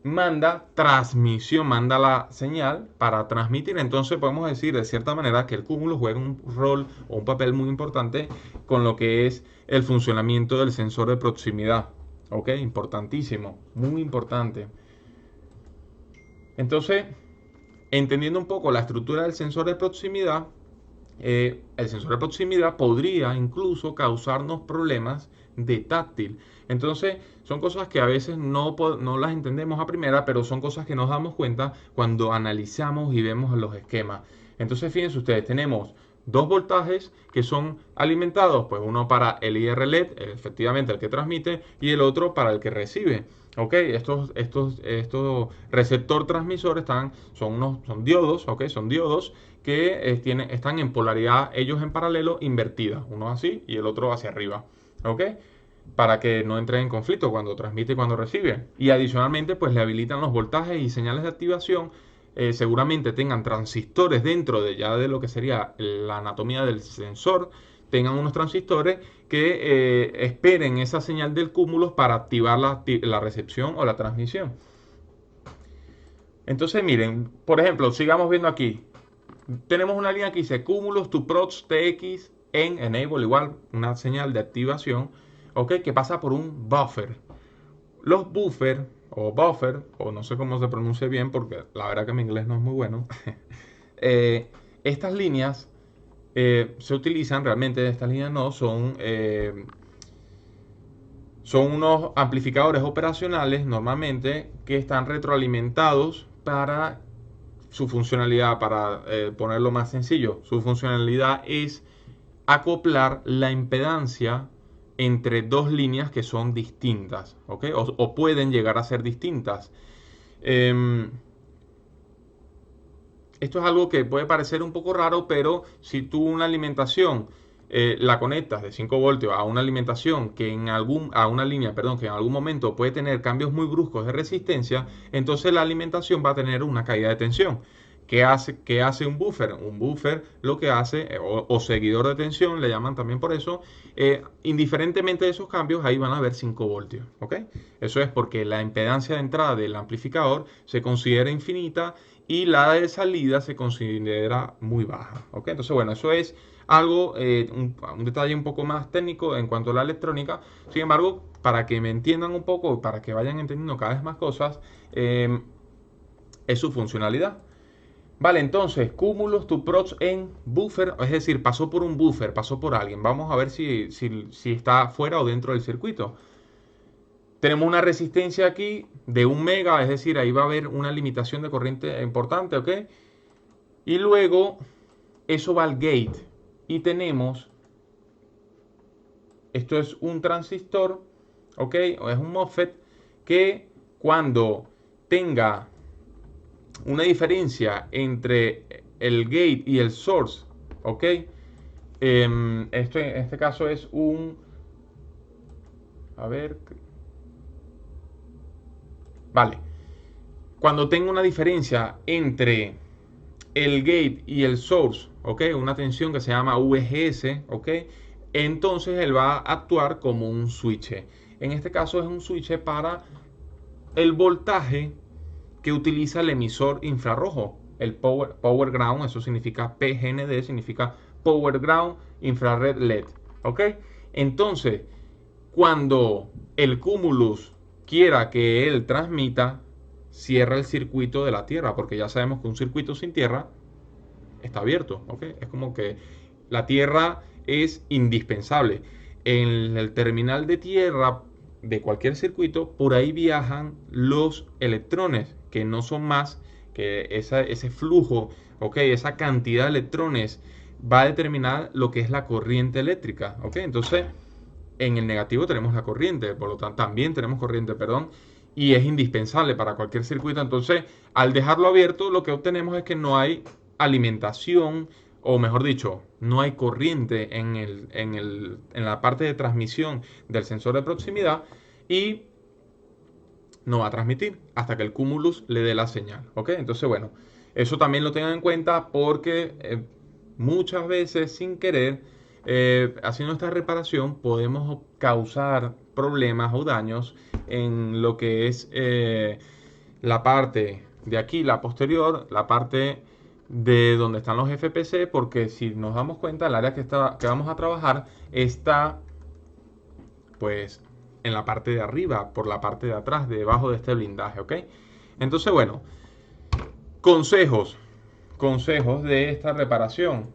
manda transmisión, manda la señal para transmitir. Entonces podemos decir de cierta manera que el cúmulo juega un rol o un papel muy importante con lo que es el funcionamiento del sensor de proximidad. Ok, importantísimo, muy importante. Entonces, entendiendo un poco la estructura del sensor de proximidad, el sensor de proximidad podría incluso causarnos problemas de táctil. Entonces, son cosas que a veces no las entendemos a primera, pero son cosas que nos damos cuenta cuando analizamos y vemos los esquemas. Entonces, fíjense ustedes, tenemos dos voltajes que son alimentados, pues uno para el IR LED, efectivamente el que transmite, y el otro para el que recibe. Ok, estos receptor transmisores son diodos, ok, son diodos que están en polaridad, ellos en paralelo, invertida, uno así y el otro hacia arriba, ok, para que no entren en conflicto cuando transmite y cuando recibe. Y adicionalmente, pues le habilitan los voltajes y señales de activación. Seguramente tengan transistores dentro de lo que sería la anatomía del sensor, tengan unos transistores que esperen esa señal del cúmulo para activar la recepción o la transmisión. Entonces, miren, por ejemplo, sigamos viendo aquí. Tenemos una línea que dice cúmulos to prox TX en enable, igual una señal de activación, ok, que pasa por un buffer. Los buffer, o no sé cómo se pronuncia bien porque la verdad que mi inglés no es muy bueno. Estas líneas se utilizan realmente, estas líneas no, son unos amplificadores operacionales normalmente que están retroalimentados para su funcionalidad, para ponerlo más sencillo, su funcionalidad es acoplar la impedancia entre dos líneas que son distintas, ¿ok? O pueden llegar a ser distintas. esto es algo que puede parecer un poco raro, pero si tú una alimentación la conectas de 5 voltios a una alimentación que a una línea, perdón, que en algún momento puede tener cambios muy bruscos de resistencia, entonces la alimentación va a tener una caída de tensión. Qué hace un buffer? Un buffer lo que hace, o seguidor de tensión, le llaman también por eso, indiferentemente de esos cambios, ahí van a haber 5 voltios. ¿Ok? Eso es porque la impedancia de entrada del amplificador se considera infinita y la de salida se considera muy baja. ¿Ok? Entonces, bueno, eso es algo, un detalle un poco más técnico en cuanto a la electrónica. Sin embargo, para que me entiendan un poco, para que vayan entendiendo cada vez más cosas, es su funcionalidad. Vale, entonces, cúmulos to procs en buffer, es decir, pasó por un buffer, pasó por alguien. Vamos a ver si está fuera o dentro del circuito. Tenemos una resistencia aquí de 1 mega, es decir, ahí va a haber una limitación de corriente importante, ¿ok? Y luego, eso va al gate. Y tenemos, esto es un transistor, ¿ok? O es un MOSFET que cuando tenga una diferencia entre el gate y el source, ¿ok? Esto en este caso es un... A ver... Vale. Cuando tenga una diferencia entre el gate y el source, ¿ok? Una tensión que se llama VGS, ¿ok? Entonces él va a actuar como un switch. En este caso es un switch para el voltaje que utiliza el emisor infrarrojo, el power ground, eso significa PGND, significa Power Ground Infrared LED, ¿ok? Entonces, cuando el cumulus quiera que él transmita, cierra el circuito de la Tierra, porque ya sabemos que un circuito sin Tierra está abierto, ¿ok? Es como que la Tierra es indispensable. En el terminal de Tierra de cualquier circuito, por ahí viajan los electrones, que no son más que ese flujo, ¿ok? Esa cantidad de electrones va a determinar lo que es la corriente eléctrica, ¿ok? Entonces, en el negativo tenemos la corriente, por lo tanto, también tenemos corriente, perdón, y es indispensable para cualquier circuito. Entonces, al dejarlo abierto, lo que obtenemos es que no hay alimentación, o mejor dicho, no hay corriente en la parte de transmisión del sensor de proximidad y no va a transmitir hasta que el cumulus le dé la señal. ¿Ok? Entonces, bueno, eso también lo tengan en cuenta porque muchas veces sin querer, haciendo esta reparación, podemos causar problemas o daños en lo que es la parte de aquí, la posterior, la parte de donde están los FPC, porque si nos damos cuenta, el área que vamos a trabajar está pues en la parte de arriba, por la parte de atrás, debajo de este blindaje, ¿ok? Entonces, bueno, consejos, consejos de esta reparación,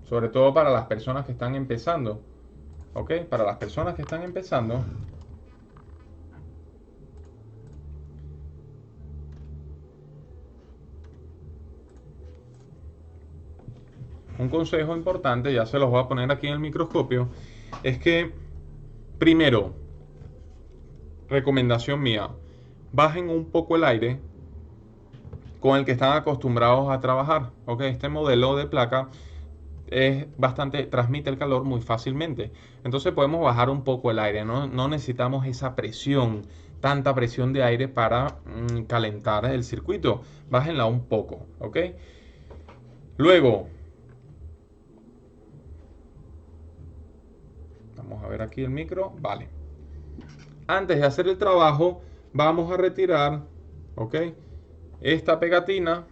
sobre todo para las personas que están empezando, ¿ok? Para las personas que están empezando, un consejo importante, ya se los voy a poner aquí en el microscopio, es que, primero, recomendación mía, bajen un poco el aire con el que están acostumbrados a trabajar, ¿ok? Este modelo de placa es bastante, transmite el calor muy fácilmente. Entonces podemos bajar un poco el aire, no necesitamos esa presión, tanta presión de aire para calentar el circuito. Bájenla un poco, ¿ok? Luego, vamos a ver aquí el micro, vale. Antes de hacer el trabajo, vamos a retirar, ¿ok? Esta pegatina,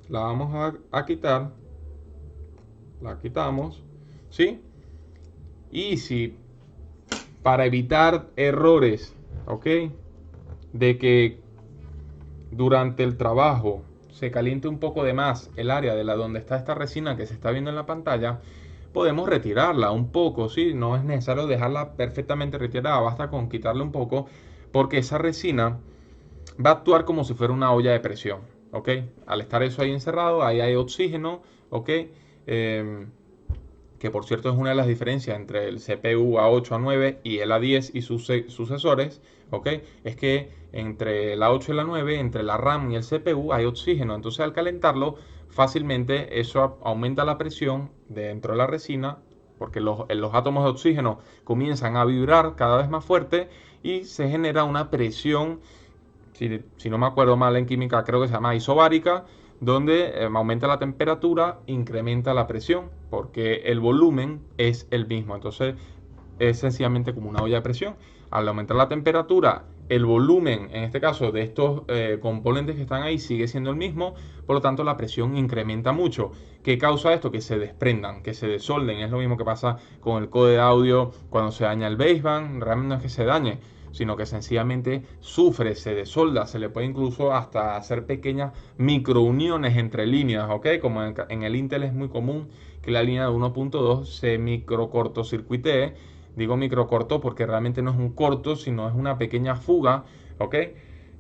la vamos a quitar, la quitamos, ¿sí? Y si para evitar errores, ¿ok? De que durante el trabajo se caliente un poco de más el área de la donde está esta resina que se está viendo en la pantalla, podemos retirarla un poco, ¿sí? No es necesario dejarla perfectamente retirada, basta con quitarle un poco, porque esa resina va a actuar como si fuera una olla de presión, ¿ok? Al estar eso ahí encerrado, ahí hay oxígeno, ¿ok? que por cierto es una de las diferencias entre el CPU A8, A9 y el A10 y sus sucesores, ¿ok? Es que entre la 8 y la 9, entre la RAM y el CPU hay oxígeno, entonces al calentarlo fácilmente eso aumenta la presión dentro de la resina, porque los átomos de oxígeno comienzan a vibrar cada vez más fuerte y se genera una presión, si no me acuerdo mal en química, creo que se llama isobárica, donde aumenta la temperatura, incrementa la presión, porque el volumen es el mismo. Entonces es sencillamente como una olla de presión. Al aumentar la temperatura, el volumen, en este caso, de estos componentes que están ahí sigue siendo el mismo, por lo tanto la presión incrementa mucho. ¿Qué causa esto? Que se desprendan, que se desolden. Es lo mismo que pasa con el code de audio cuando se daña el baseband. Realmente no es que se dañe, sino que sencillamente sufre, se desolda, se le puede incluso hasta hacer pequeñas microuniones entre líneas, ¿ok? Como en el Intel es muy común que la línea de 1.2 se microcortocircuitee. Digo microcorto porque realmente no es un corto, sino es una pequeña fuga, ¿ok?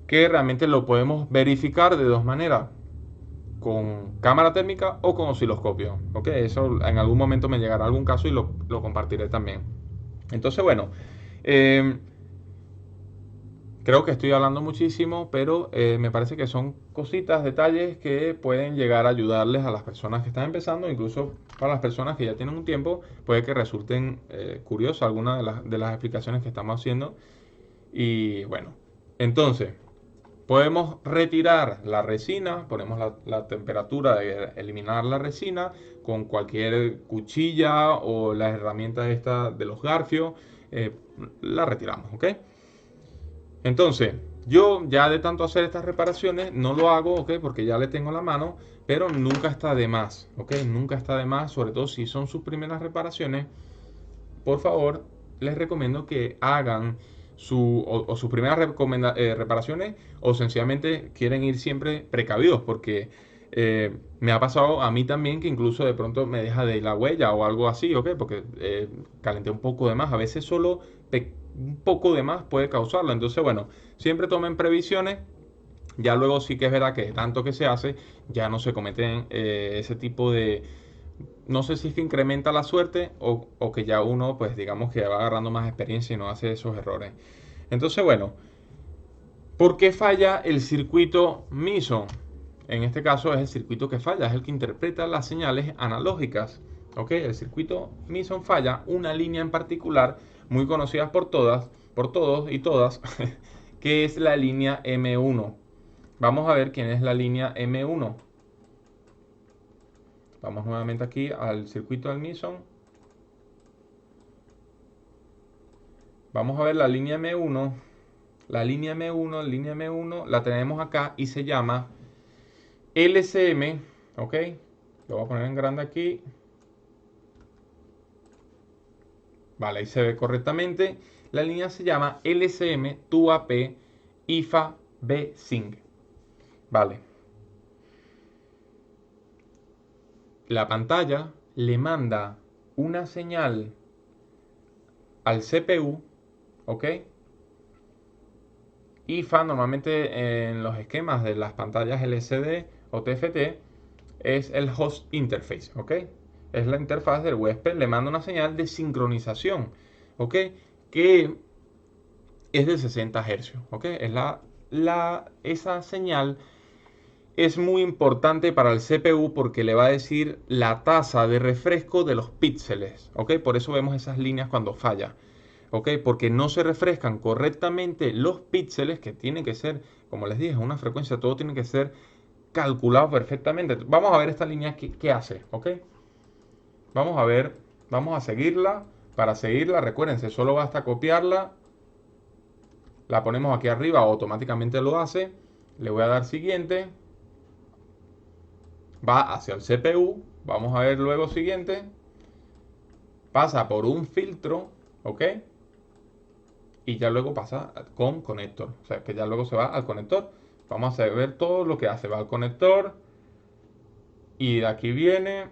Que realmente lo podemos verificar de dos maneras, con cámara térmica o con osciloscopio, ¿ok? Eso en algún momento me llegará algún caso y lo compartiré también. Entonces, bueno, eh, creo que estoy hablando muchísimo, pero me parece que son cositas, detalles que pueden llegar a ayudarles a las personas que están empezando, incluso para las personas que ya tienen un tiempo, puede que resulten curiosas algunas de las explicaciones que estamos haciendo. Y bueno, entonces, podemos retirar la resina, ponemos la temperatura de eliminar la resina con cualquier cuchilla o las herramientas esta de los garfios, eh, la retiramos, ¿ok? Entonces, yo ya de tanto hacer estas reparaciones, no lo hago, ¿ok? Porque ya le tengo la mano, pero nunca está de más, ¿ok? Nunca está de más, sobre todo si son sus primeras reparaciones. Por favor, les recomiendo que hagan o sus primeras reparaciones o sencillamente quieren ir siempre precavidos, porque me ha pasado a mí también que incluso de pronto me deja de ir la huella o algo así, ¿ok? Porque calenté un poco de más. A veces solo un poco de más puede causarlo. Entonces, bueno, siempre tomen previsiones. Ya luego sí que es verdad que de tanto que se hace, ya no se cometen ese tipo de... No sé si es que incrementa la suerte o que ya uno, pues digamos que va agarrando más experiencia y no hace esos errores. Entonces, bueno, ¿por qué falla el circuito MISO? En este caso es el circuito que falla, es el que interpreta las señales analógicas. ¿Ok? El circuito MISO falla una línea en particular, muy conocida por todos y todas, que es la línea M1. Vamos a ver quién es la línea M1. Vamos nuevamente aquí al circuito del MISO. Vamos a ver la línea M1. La línea M1 la tenemos acá y se llama LCM, ¿ok? Lo voy a poner en grande aquí. Vale, ahí se ve correctamente. La línea se llama LCM TUAP IFA B-Sync. Vale. La pantalla le manda una señal al CPU, ¿ok? IFA normalmente en los esquemas de las pantallas LCD o TFT es el host interface, ¿ok? Es la interfaz del huésped, le manda una señal de sincronización, ¿ok? Que es de 60 Hz, ¿ok? Esa señal es muy importante para el CPU porque le va a decir la tasa de refresco de los píxeles, ¿ok? Por eso vemos esas líneas cuando falla, ¿ok? Porque no se refrescan correctamente los píxeles, que tienen que ser, como les dije, una frecuencia, todo tiene que ser calculado perfectamente. Vamos a ver esta línea qué hace, ¿ok? Vamos a ver, vamos a seguirla. Para seguirla, recuérdense, solo basta copiarla, la ponemos aquí arriba, automáticamente lo hace. Le voy a dar siguiente. Va hacia el CPU. Vamos a ver luego siguiente. Pasa por un filtro, ¿ok? Y ya luego pasa con conector. O sea, que ya luego se va al conector. Vamos a ver todo lo que hace. Va al conector. Y de aquí viene.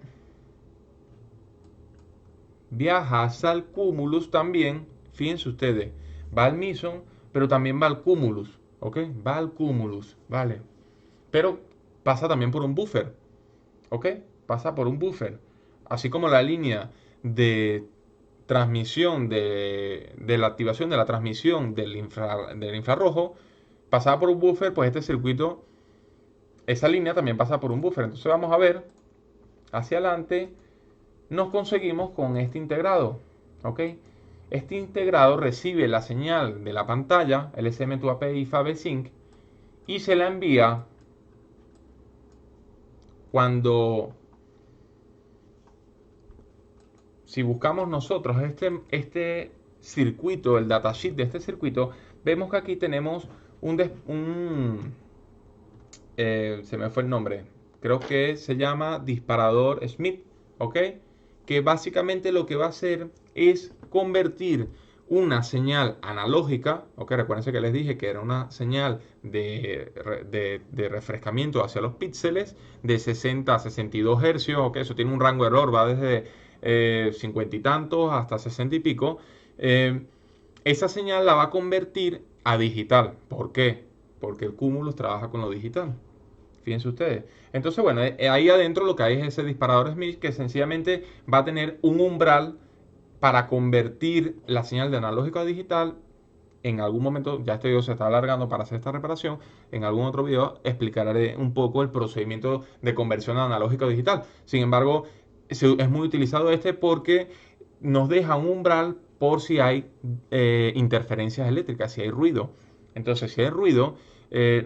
Viaja hasta el cumulus también. Fíjense ustedes. Va al Meson, pero también va al cumulus. ¿Ok? Va al cumulus. Vale. Pero pasa también por un buffer. ¿Ok? Pasa por un buffer. Así como la línea de transmisión de la activación de la transmisión del infrarrojo pasaba por un buffer, pues este circuito, esa línea también pasa por un buffer. Entonces vamos a ver hacia adelante, nos conseguimos con este integrado, ¿ok? Este integrado recibe la señal de la pantalla, el SM2 API Fab Sync, y se la envía cuando, si buscamos nosotros este circuito, el datasheet de este circuito, vemos que aquí tenemos se me fue el nombre, creo que se llama disparador Smith, ¿ok? Que básicamente lo que va a hacer es convertir una señal analógica, ¿ok? Recuerden que les dije que era una señal de refrescamiento hacia los píxeles de 60 a 62 hercios, ¿ok? Eso tiene un rango de error, va desde 50 y tantos hasta 60 y pico. Esa señal la va a convertir a digital. ¿Por qué? Porque el Cumulus trabaja con lo digital. Fíjense ustedes. Entonces, bueno, ahí adentro lo que hay es ese disparador Smith que sencillamente va a tener un umbral para convertir la señal de analógico a digital. En algún momento, ya este video se está alargando para hacer esta reparación. En algún otro video explicaré un poco el procedimiento de conversión de analógico a digital. Sin embargo, es muy utilizado este porque nos deja un umbral por si hay interferencias eléctricas, si hay ruido. Entonces, si hay ruido,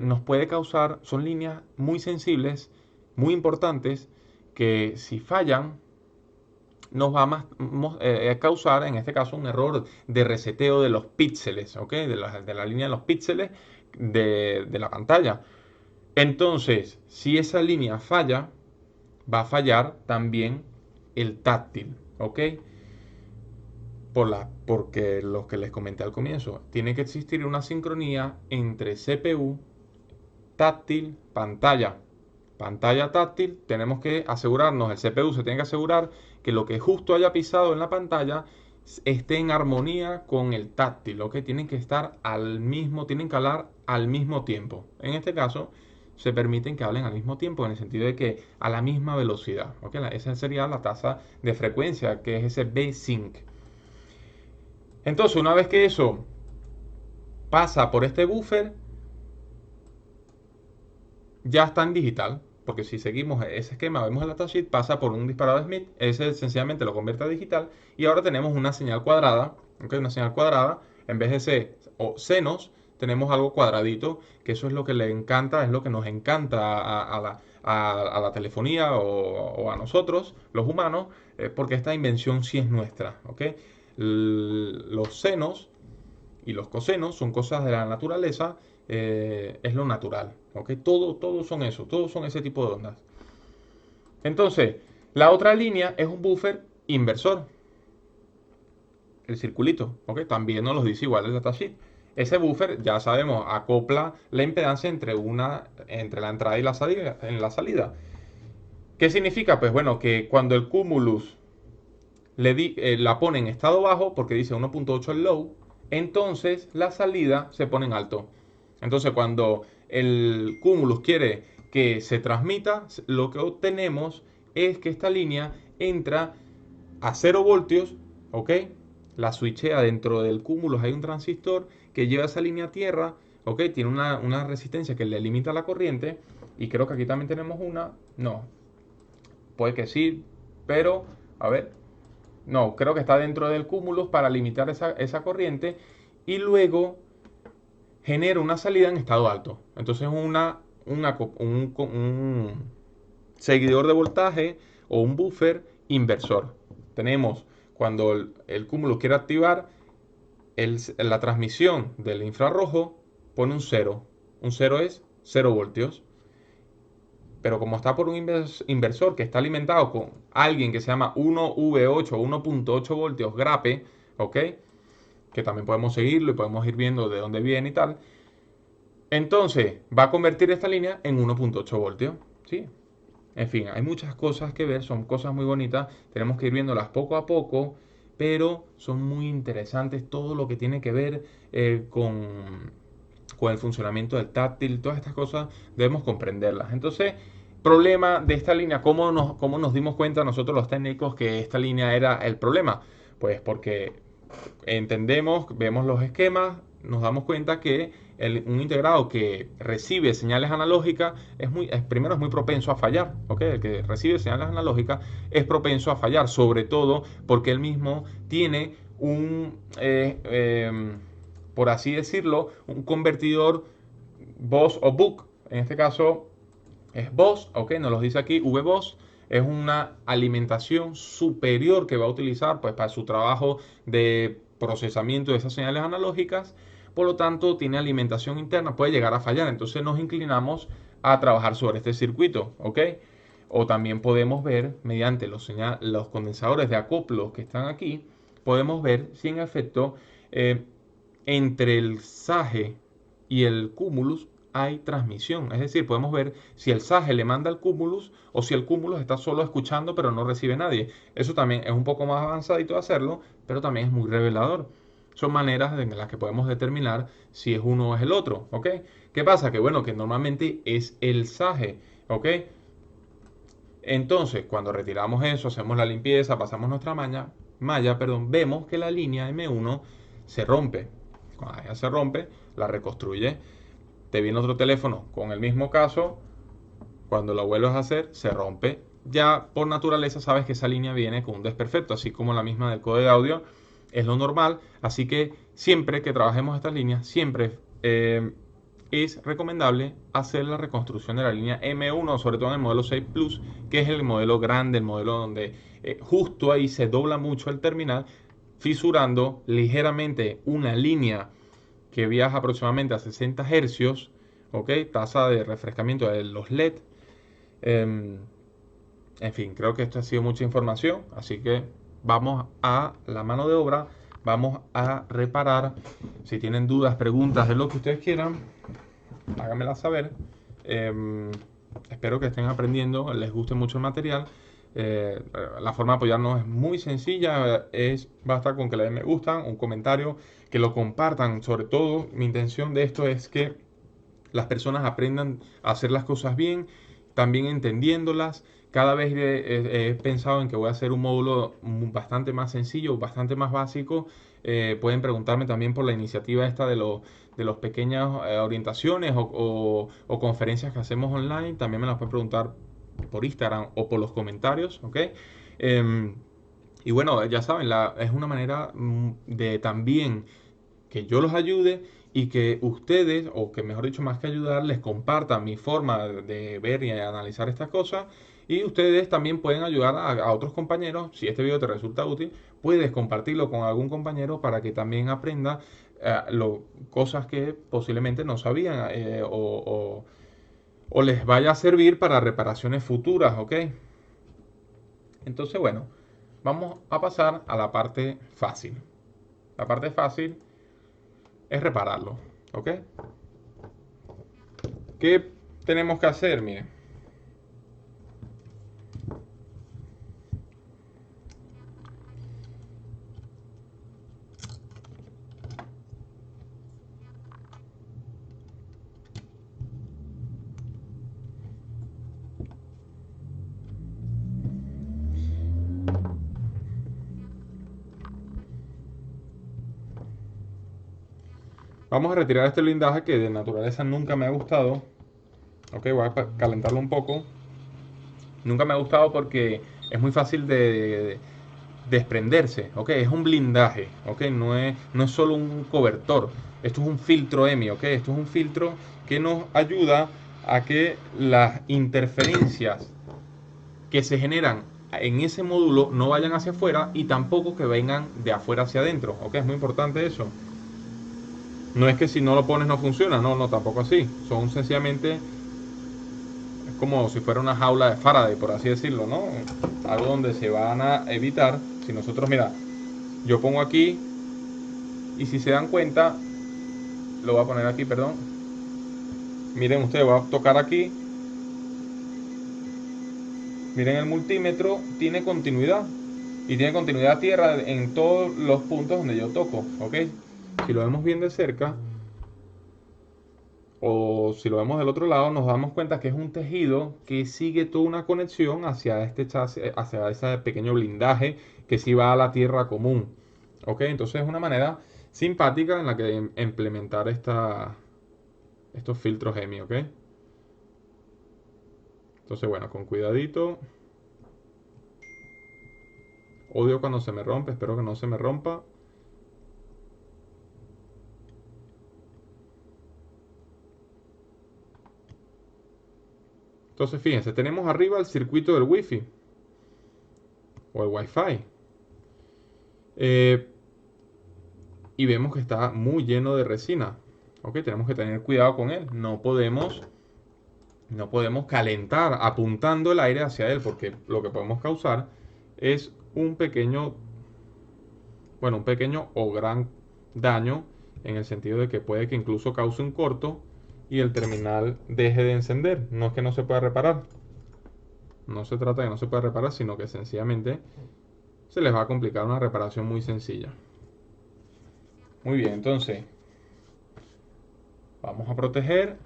nos puede causar, son líneas muy sensibles, muy importantes, que si fallan, nos va a causar, en este caso, un error de reseteo de los píxeles, ¿ok? De la línea de los píxeles de la pantalla. Entonces, si esa línea falla, va a fallar también el táctil, ¿ok? Porque lo que les comenté al comienzo, tiene que existir una sincronía entre CPU, táctil, pantalla. Pantalla táctil, tenemos que asegurarnos, el CPU se tiene que asegurar que lo que justo haya pisado en la pantalla esté en armonía con el táctil, ¿ok? Tienen que estar tienen que hablar al mismo tiempo. En este caso, se permiten que hablen al mismo tiempo, en el sentido de que a la misma velocidad, ¿ok? Esa sería la tasa de frecuencia, que es ese V-Sync. Entonces, una vez que eso pasa por este buffer, ya está en digital. Porque si seguimos ese esquema, vemos el datasheet, pasa por un disparador Smith, ese sencillamente lo convierte a digital, y ahora tenemos una señal cuadrada, ¿okay? Una señal cuadrada, en vez de C o senos, tenemos algo cuadradito, que eso es lo que le encanta, es lo que nos encanta a la telefonía o a nosotros, los humanos, porque esta invención sí es nuestra, ¿ok? Los senos y los cosenos son cosas de la naturaleza, es lo natural, ¿ok? Todo son eso, todos son ese tipo de ondas. Entonces, la otra línea es un buffer inversor, el circulito, ¿ok? También nos lo dice igual el datasheet. Ese buffer, ya sabemos, acopla la impedancia entre la entrada y la salida. ¿Qué significa? Pues bueno, que cuando el cumulus la pone en estado bajo, porque dice 1.8 el low, entonces la salida se pone en alto. Entonces cuando el cumulus quiere que se transmita, lo que obtenemos es que esta línea entra a 0 voltios, ¿ok? La switchea dentro del cúmulo, hay un transistor que lleva esa línea a tierra, ¿ok? Tiene una resistencia que le limita la corriente, y creo que aquí también tenemos una, no, puede que sí, pero, a ver, no, creo que está dentro del cúmulo para limitar esa corriente, y luego genera una salida en estado alto. Entonces un seguidor de voltaje o un buffer inversor. Tenemos cuando el cúmulo quiere activar la transmisión del infrarrojo, pone un 0. Un 0 es 0 voltios. Pero como está por un inversor que está alimentado con alguien que se llama 1V8 o 1.8 voltios grape, ¿ok? Que también podemos seguirlo y podemos ir viendo de dónde viene y tal. Entonces va a convertir esta línea en 1.8 voltios, ¿sí? En fin, hay muchas cosas que ver, son cosas muy bonitas, tenemos que ir viéndolas poco a poco, pero son muy interesantes todo lo que tiene que ver con el funcionamiento del táctil, todas estas cosas debemos comprenderlas. Entonces, Problema de esta línea, cómo nos dimos cuenta nosotros los técnicos que esta línea era el problema? Pues porque entendemos, vemos los esquemas, nos damos cuenta que un integrado que recibe señales analógicas primero es muy propenso a fallar, ¿ok? El que recibe señales analógicas es propenso a fallar, sobre todo porque él mismo tiene por así decirlo, un convertidor BOS o BUC. En este caso es BOS, ok, nos lo dice aquí, VBOS. Es una alimentación superior que va a utilizar pues, para su trabajo de procesamiento de esas señales analógicas. Por lo tanto, tiene alimentación interna, puede llegar a fallar. Entonces nos inclinamos a trabajar sobre este circuito, ¿ok? O también podemos ver, mediante los condensadores de acoplo que están aquí, podemos ver si en efecto entre el SAGE y el cúmulus hay transmisión. Es decir, podemos ver si el SAGE le manda al cúmulus o si el cúmulus está solo escuchando pero no recibe nadie. Eso también es un poco más avanzadito de hacerlo, pero también es muy revelador. Son maneras en las que podemos determinar si es uno o es el otro, ¿ok? ¿Qué pasa? Que bueno, que normalmente es el SAGE, ¿ok? Entonces, cuando retiramos eso, hacemos la limpieza, pasamos nuestra malla, vemos que la línea M1 se rompe. Cuando ella se rompe, la reconstruye. Te viene otro teléfono con el mismo caso, cuando lo vuelves a hacer, se rompe. Ya por naturaleza sabes que esa línea viene con un desperfecto, así como la misma del código de audio, es lo normal. Así que siempre que trabajemos estas líneas, siempre es recomendable hacer la reconstrucción de la línea M1, sobre todo en el modelo 6 Plus, que es el modelo grande, el modelo donde justo ahí se dobla mucho el terminal, fisurando ligeramente una línea que viaja aproximadamente a 60 hercios, ¿ok? Tasa de refrescamiento de los LED. En fin, creo que esto ha sido mucha información, así que vamos a la mano de obra, vamos a reparar. Si tienen dudas, preguntas de lo que ustedes quieran, háganmelas saber. Espero que estén aprendiendo, les guste mucho el material. La forma de apoyarnos es muy sencilla, basta con que le den me gusta, un comentario, que lo compartan. Sobre todo, mi intención de esto es que las personas aprendan a hacer las cosas bien, también entendiéndolas. Cada vez he pensado en que voy a hacer un módulo bastante más sencillo, bastante más básico. Pueden preguntarme también por la iniciativa esta de los pequeñas orientaciones o conferencias que hacemos online. También me las pueden preguntar por Instagram o por los comentarios, ¿ok? Y bueno, ya saben, es una manera de también que yo los ayude y que ustedes, o que mejor dicho, más que ayudar, les compartan mi forma de ver y analizar estas cosas. Y ustedes también pueden ayudar a otros compañeros. Si este video te resulta útil, puedes compartirlo con algún compañero para que también aprenda cosas que posiblemente no sabían o les vaya a servir para reparaciones futuras, ¿ok? Entonces, bueno, vamos a pasar a la parte fácil. La parte fácil es repararlo, ¿ok? ¿Qué tenemos que hacer? Miren. Vamos a retirar este blindaje que de naturaleza nunca me ha gustado. Ok, voy a calentarlo un poco. Nunca me ha gustado porque es muy fácil de desprenderse. Ok, es un blindaje. Ok, no es solo un cobertor. Esto es un filtro EMI. Ok, esto es un filtro que nos ayuda a que las interferencias que se generan en ese módulo no vayan hacia afuera y tampoco que vengan de afuera hacia adentro. Ok, es muy importante eso. No es que si no lo pones no funciona, no, tampoco así. Son sencillamente, es como si fuera una jaula de Faraday, por así decirlo, ¿no? Algo donde se van a evitar. Si nosotros, mira, yo pongo aquí y si se dan cuenta, lo voy a poner aquí, perdón. Miren ustedes, voy a tocar aquí. Miren el multímetro, tiene continuidad. Y tiene continuidad a tierra en todos los puntos donde yo toco, ¿ok? Si lo vemos bien de cerca, O si lo vemos del otro lado, nos damos cuenta que es un tejido que sigue toda una conexión hacia este chasis, hacia ese pequeño blindaje que sí va a la tierra común. ¿Ok? Entonces es una manera simpática en la que implementar estos filtros EMI. ¿Ok? Entonces, bueno, con cuidadito. Odio cuando se me rompe, espero que no se me rompa. Entonces, fíjense, tenemos arriba el circuito del Wi-Fi o el Wi-Fi. Eh, y vemos que está muy lleno de resina. Ok, tenemos que tener cuidado con él. No podemos calentar apuntando el aire hacia él, porque lo que podemos causar es un pequeño o gran daño, en el sentido de que puede que incluso cause un corto y el terminal deje de encender. No es que no se pueda reparar, no se trata de que no se pueda reparar, sino que sencillamente se les va a complicar una reparación muy sencilla. Muy bien, entonces vamos a proteger.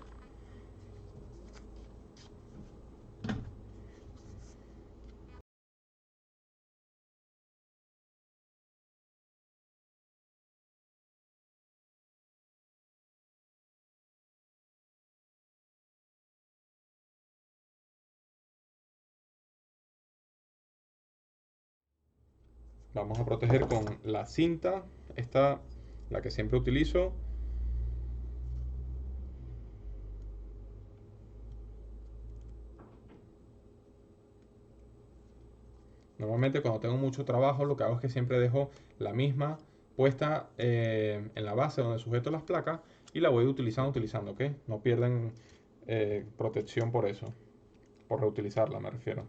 Vamos a proteger con la cinta, esta, la que siempre utilizo. Normalmente cuando tengo mucho trabajo, lo que hago es que siempre dejo la misma puesta en la base donde sujeto las placas y la voy utilizando, ¿ok? No pierden protección por eso, por reutilizarla me refiero.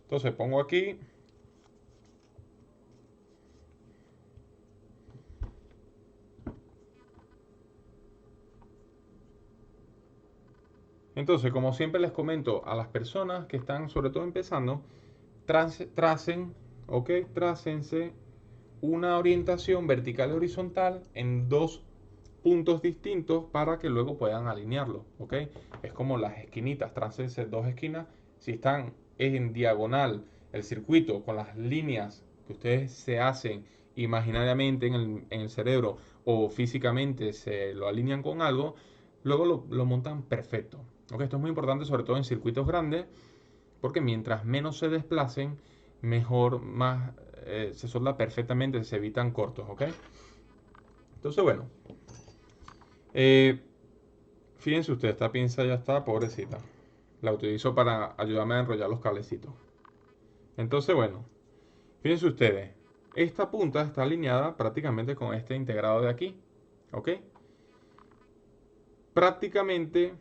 Entonces pongo aquí. Entonces, como siempre les comento a las personas que están sobre todo empezando, tracen, ¿ok? Trácense una orientación vertical y horizontal en dos puntos distintos para que luego puedan alinearlo, ¿ok? Es como las esquinitas, trácense dos esquinas. Si están en diagonal el circuito con las líneas que ustedes se hacen imaginariamente en el cerebro o físicamente se lo alinean con algo, luego lo montan perfecto. ¿Ok? Esto es muy importante, sobre todo en circuitos grandes, porque mientras menos se desplacen, mejor, más se solda perfectamente, se evitan cortos, ¿ok? Entonces, bueno, eh, fíjense ustedes, esta pinza ya está, pobrecita. La utilizo para ayudarme a enrollar los cablecitos. Entonces, bueno, fíjense ustedes, esta punta está alineada prácticamente con este integrado de aquí, ¿ok? Prácticamente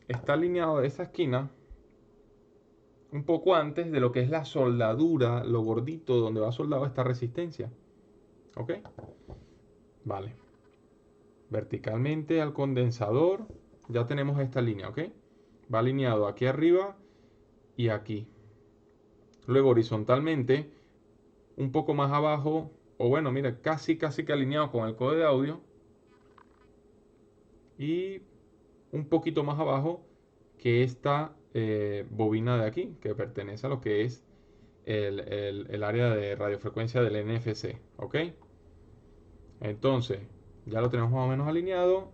está alineado de esa esquina un poco antes de lo que es la soldadura, lo gordito donde va soldado esta resistencia. ¿Ok? Vale. Verticalmente al condensador ya tenemos esta línea, ¿ok? Va alineado aquí arriba y aquí. Luego horizontalmente, un poco más abajo, o bueno, mira, casi que alineado con el código de audio. Y un poquito más abajo que esta bobina de aquí, que pertenece a lo que es el área de radiofrecuencia del NFC, ¿ok? Entonces, ya lo tenemos más o menos alineado.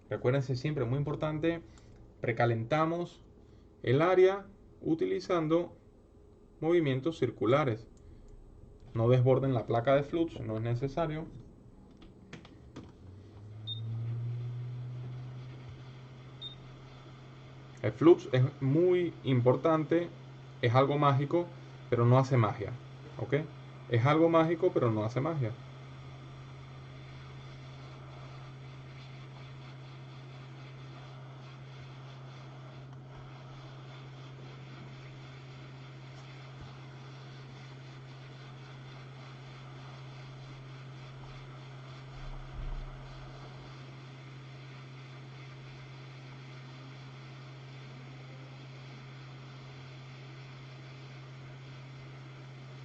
Recuérdense siempre, muy importante, precalentamos el área utilizando movimientos circulares. No desborden la placa de flux, no es necesario. El flux es muy importante, es algo mágico, pero no hace magia, ¿ok? Es algo mágico, pero no hace magia.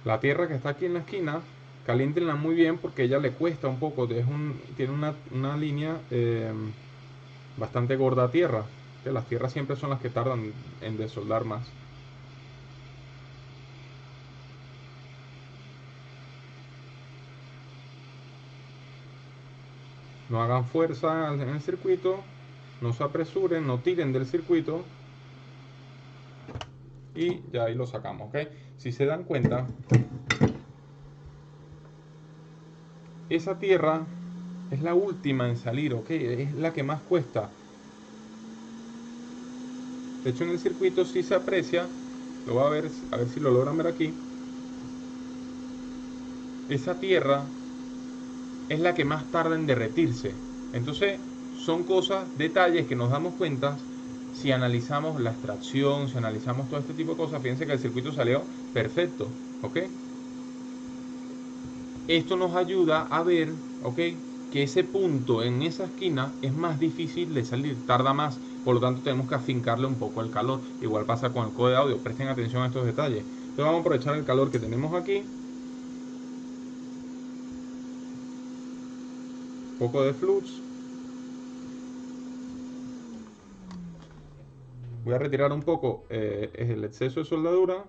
La tierra que está aquí en la esquina caliéntenla muy bien porque a ella le cuesta un poco, tiene una línea bastante gorda a tierra, que las tierras siempre son las que tardan en desoldar más. No hagan fuerza en el circuito, no se apresuren, no tiren del circuito y ya ahí lo sacamos, ¿ok? Si se dan cuenta, esa tierra es la última en salir, ¿ok? Es la que más cuesta. De hecho, en el circuito sí se aprecia, lo voy a ver si lo logran ver aquí. Esa tierra es la que más tarda en derretirse. Entonces, son cosas, detalles que nos damos cuenta si analizamos la extracción, si analizamos todo este tipo de cosas. Fíjense que el circuito salió perfecto, ¿ok? Esto nos ayuda a ver, ¿ok? Que ese punto en esa esquina es más difícil de salir, tarda más, por lo tanto tenemos que afincarle un poco el calor. Igual pasa con el code de audio, presten atención a estos detalles. Entonces vamos a aprovechar el calor que tenemos aquí, un poco de flux. Voy a retirar un poco el exceso de soldadura.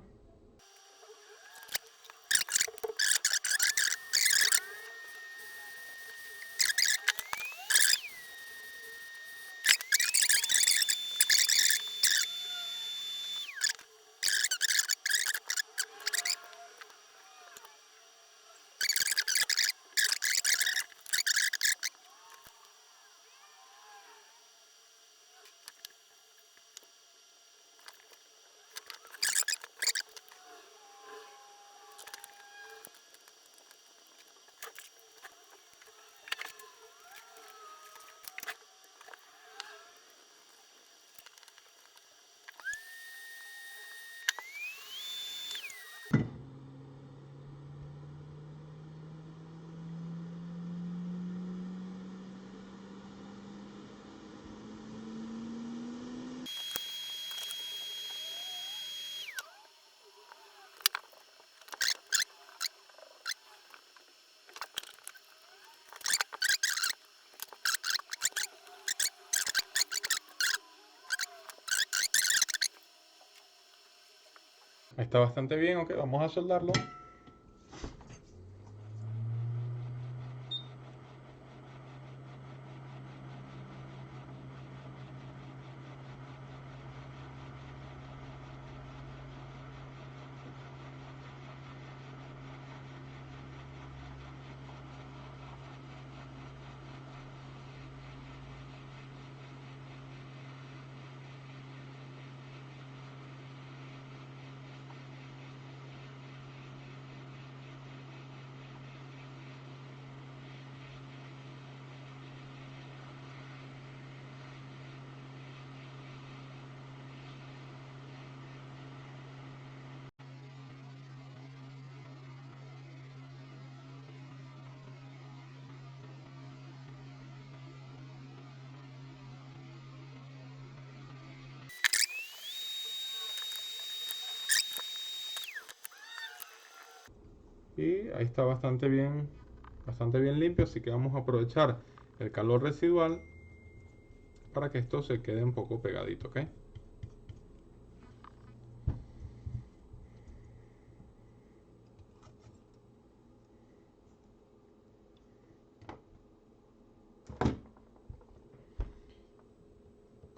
Está bastante bien, ok, vamos a soldarlo. Y ahí está bastante bien limpio, así que vamos a aprovechar el calor residual para que esto se quede un poco pegadito, ¿ok?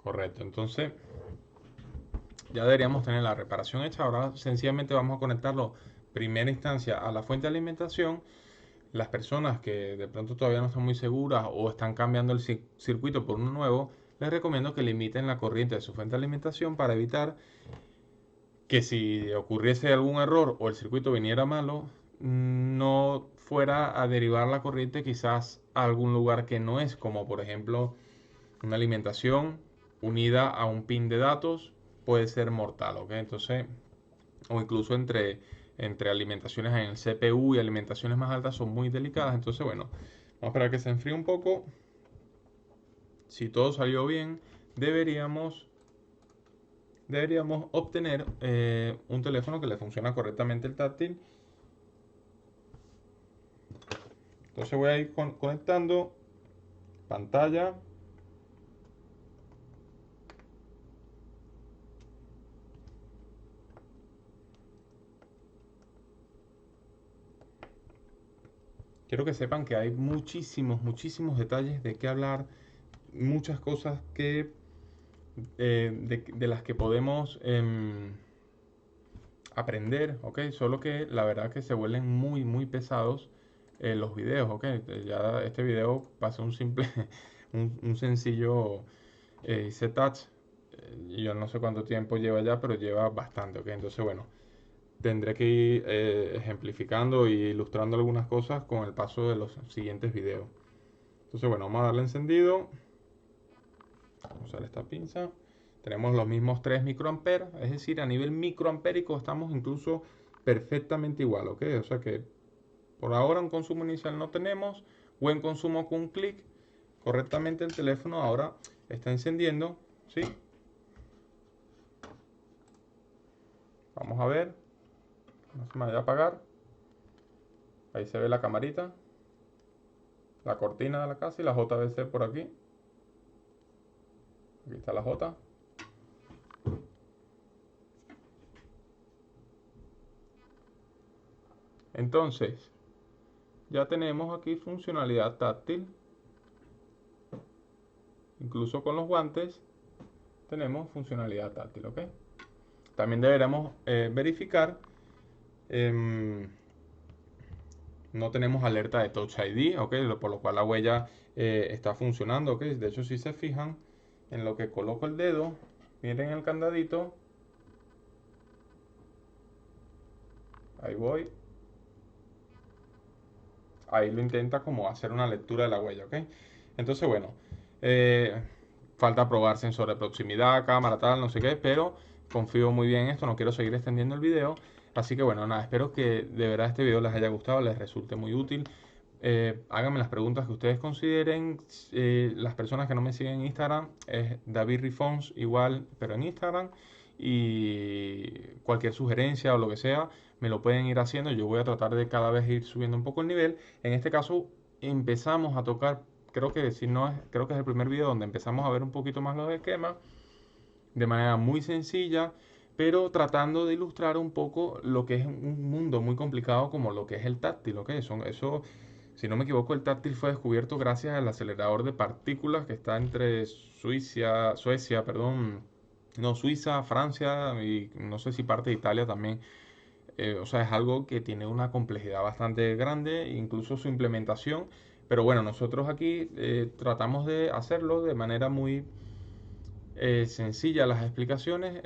Correcto, entonces ya deberíamos tener la reparación hecha. Ahora sencillamente vamos a conectarlo primera instancia a la fuente de alimentación. Las personas que de pronto todavía no están muy seguras o están cambiando el circuito por uno nuevo, les recomiendo que limiten la corriente de su fuente de alimentación para evitar que si ocurriese algún error o el circuito viniera malo, no fuera a derivar la corriente quizás a algún lugar que no es, como por ejemplo una alimentación unida a un pin de datos puede ser mortal, ¿ok? Entonces, o incluso entre alimentaciones en el CPU y alimentaciones más altas son muy delicadas. Entonces, bueno, vamos a esperar que se enfríe un poco. Si todo salió bien, deberíamos obtener un teléfono que le funciona correctamente el táctil. Entonces voy a ir conectando pantalla. Quiero que sepan que hay muchísimos detalles de qué hablar, muchas cosas que de las que podemos aprender, ¿ok? Solo que la verdad que se vuelven muy pesados los videos, ¿ok? Ya este video pasa un simple, un sencillo setup. Yo no sé cuánto tiempo lleva ya, pero lleva bastante, ¿ok? Entonces, bueno, tendré que ir ejemplificando e ilustrando algunas cosas con el paso de los siguientes videos. Entonces, bueno, vamos a darle encendido. Vamos a usar esta pinza. Tenemos los mismos 3 microamperes, es decir, a nivel microampérico estamos incluso perfectamente igual, ¿ok? O sea que por ahora un consumo inicial no tenemos, buen consumo con un clic, correctamente el teléfono ahora está encendiendo, ¿sí? Vamos a ver, no se me vaya a apagar, ahí se ve la camarita, la cortina de la casa y la JBC por aquí, aquí está la J. Entonces, ya tenemos aquí funcionalidad táctil, incluso con los guantes tenemos funcionalidad táctil, ¿ok? También deberemos verificar, em, no tenemos alerta de Touch ID, ¿ok? Por lo cual la huella está funcionando, ¿ok? De hecho, si se fijan en lo que coloco el dedo, miren el candadito, ahí voy, ahí lo intenta como hacer una lectura de la huella, ¿ok? Entonces, bueno, eh, falta probar sensor de proximidad, cámara, tal, no sé qué, pero confío muy bien en esto, no quiero seguir extendiendo el video. Así que bueno, nada, espero que de verdad este video les haya gustado, les resulte muy útil. Háganme las preguntas que ustedes consideren. Las personas que no me siguen en Instagram es David Rifons igual, pero en Instagram. Y cualquier sugerencia o lo que sea, me lo pueden ir haciendo. Yo voy a tratar de cada vez ir subiendo un poco el nivel. En este caso empezamos a tocar, creo que si no es, creo que es el primer video donde empezamos a ver un poquito más los esquemas de manera muy sencilla, pero tratando de ilustrar un poco lo que es un mundo muy complicado como lo que es el táctil, ¿ok? Eso, si no me equivoco, el táctil fue descubierto gracias al acelerador de partículas que está entre Suecia, perdón, no, Suiza, Francia y no sé si parte de Italia también. O sea, es algo que tiene una complejidad bastante grande, incluso su implementación. Pero bueno, nosotros aquí tratamos de hacerlo de manera muy sencilla las explicaciones.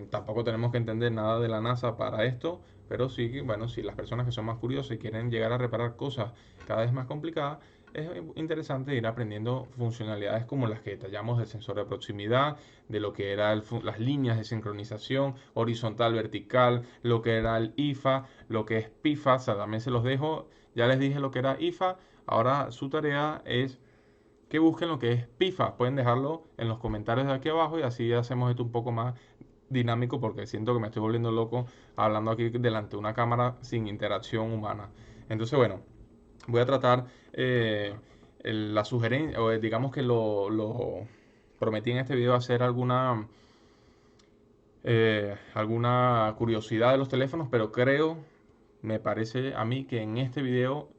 Tampoco tenemos que entender nada de la NASA para esto, pero sí que, bueno, si las personas que son más curiosas y quieren llegar a reparar cosas cada vez más complicadas, es interesante ir aprendiendo funcionalidades como las que detallamos del sensor de proximidad, de lo que eran las líneas de sincronización horizontal, vertical, lo que era el IFA, lo que es PIFA, o sea, también se los dejo, ya les dije lo que era IFA, ahora su tarea es que busquen lo que es PIFA. Pueden dejarlo en los comentarios de aquí abajo y así hacemos esto un poco más dinámico porque siento que me estoy volviendo loco hablando aquí delante de una cámara sin interacción humana. Entonces, bueno, voy a tratar la sugerencia, o digamos que lo prometí en este video hacer alguna curiosidad de los teléfonos, pero creo, me parece a mí que en este video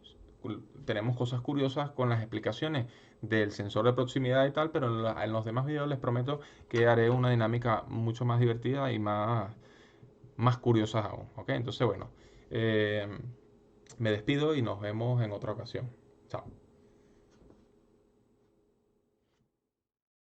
tenemos cosas curiosas con las explicaciones del sensor de proximidad y tal, pero en los demás videos les prometo que haré una dinámica mucho más divertida y más curiosas aún, ¿ok? Entonces, bueno, me despido y nos vemos en otra ocasión. Chao.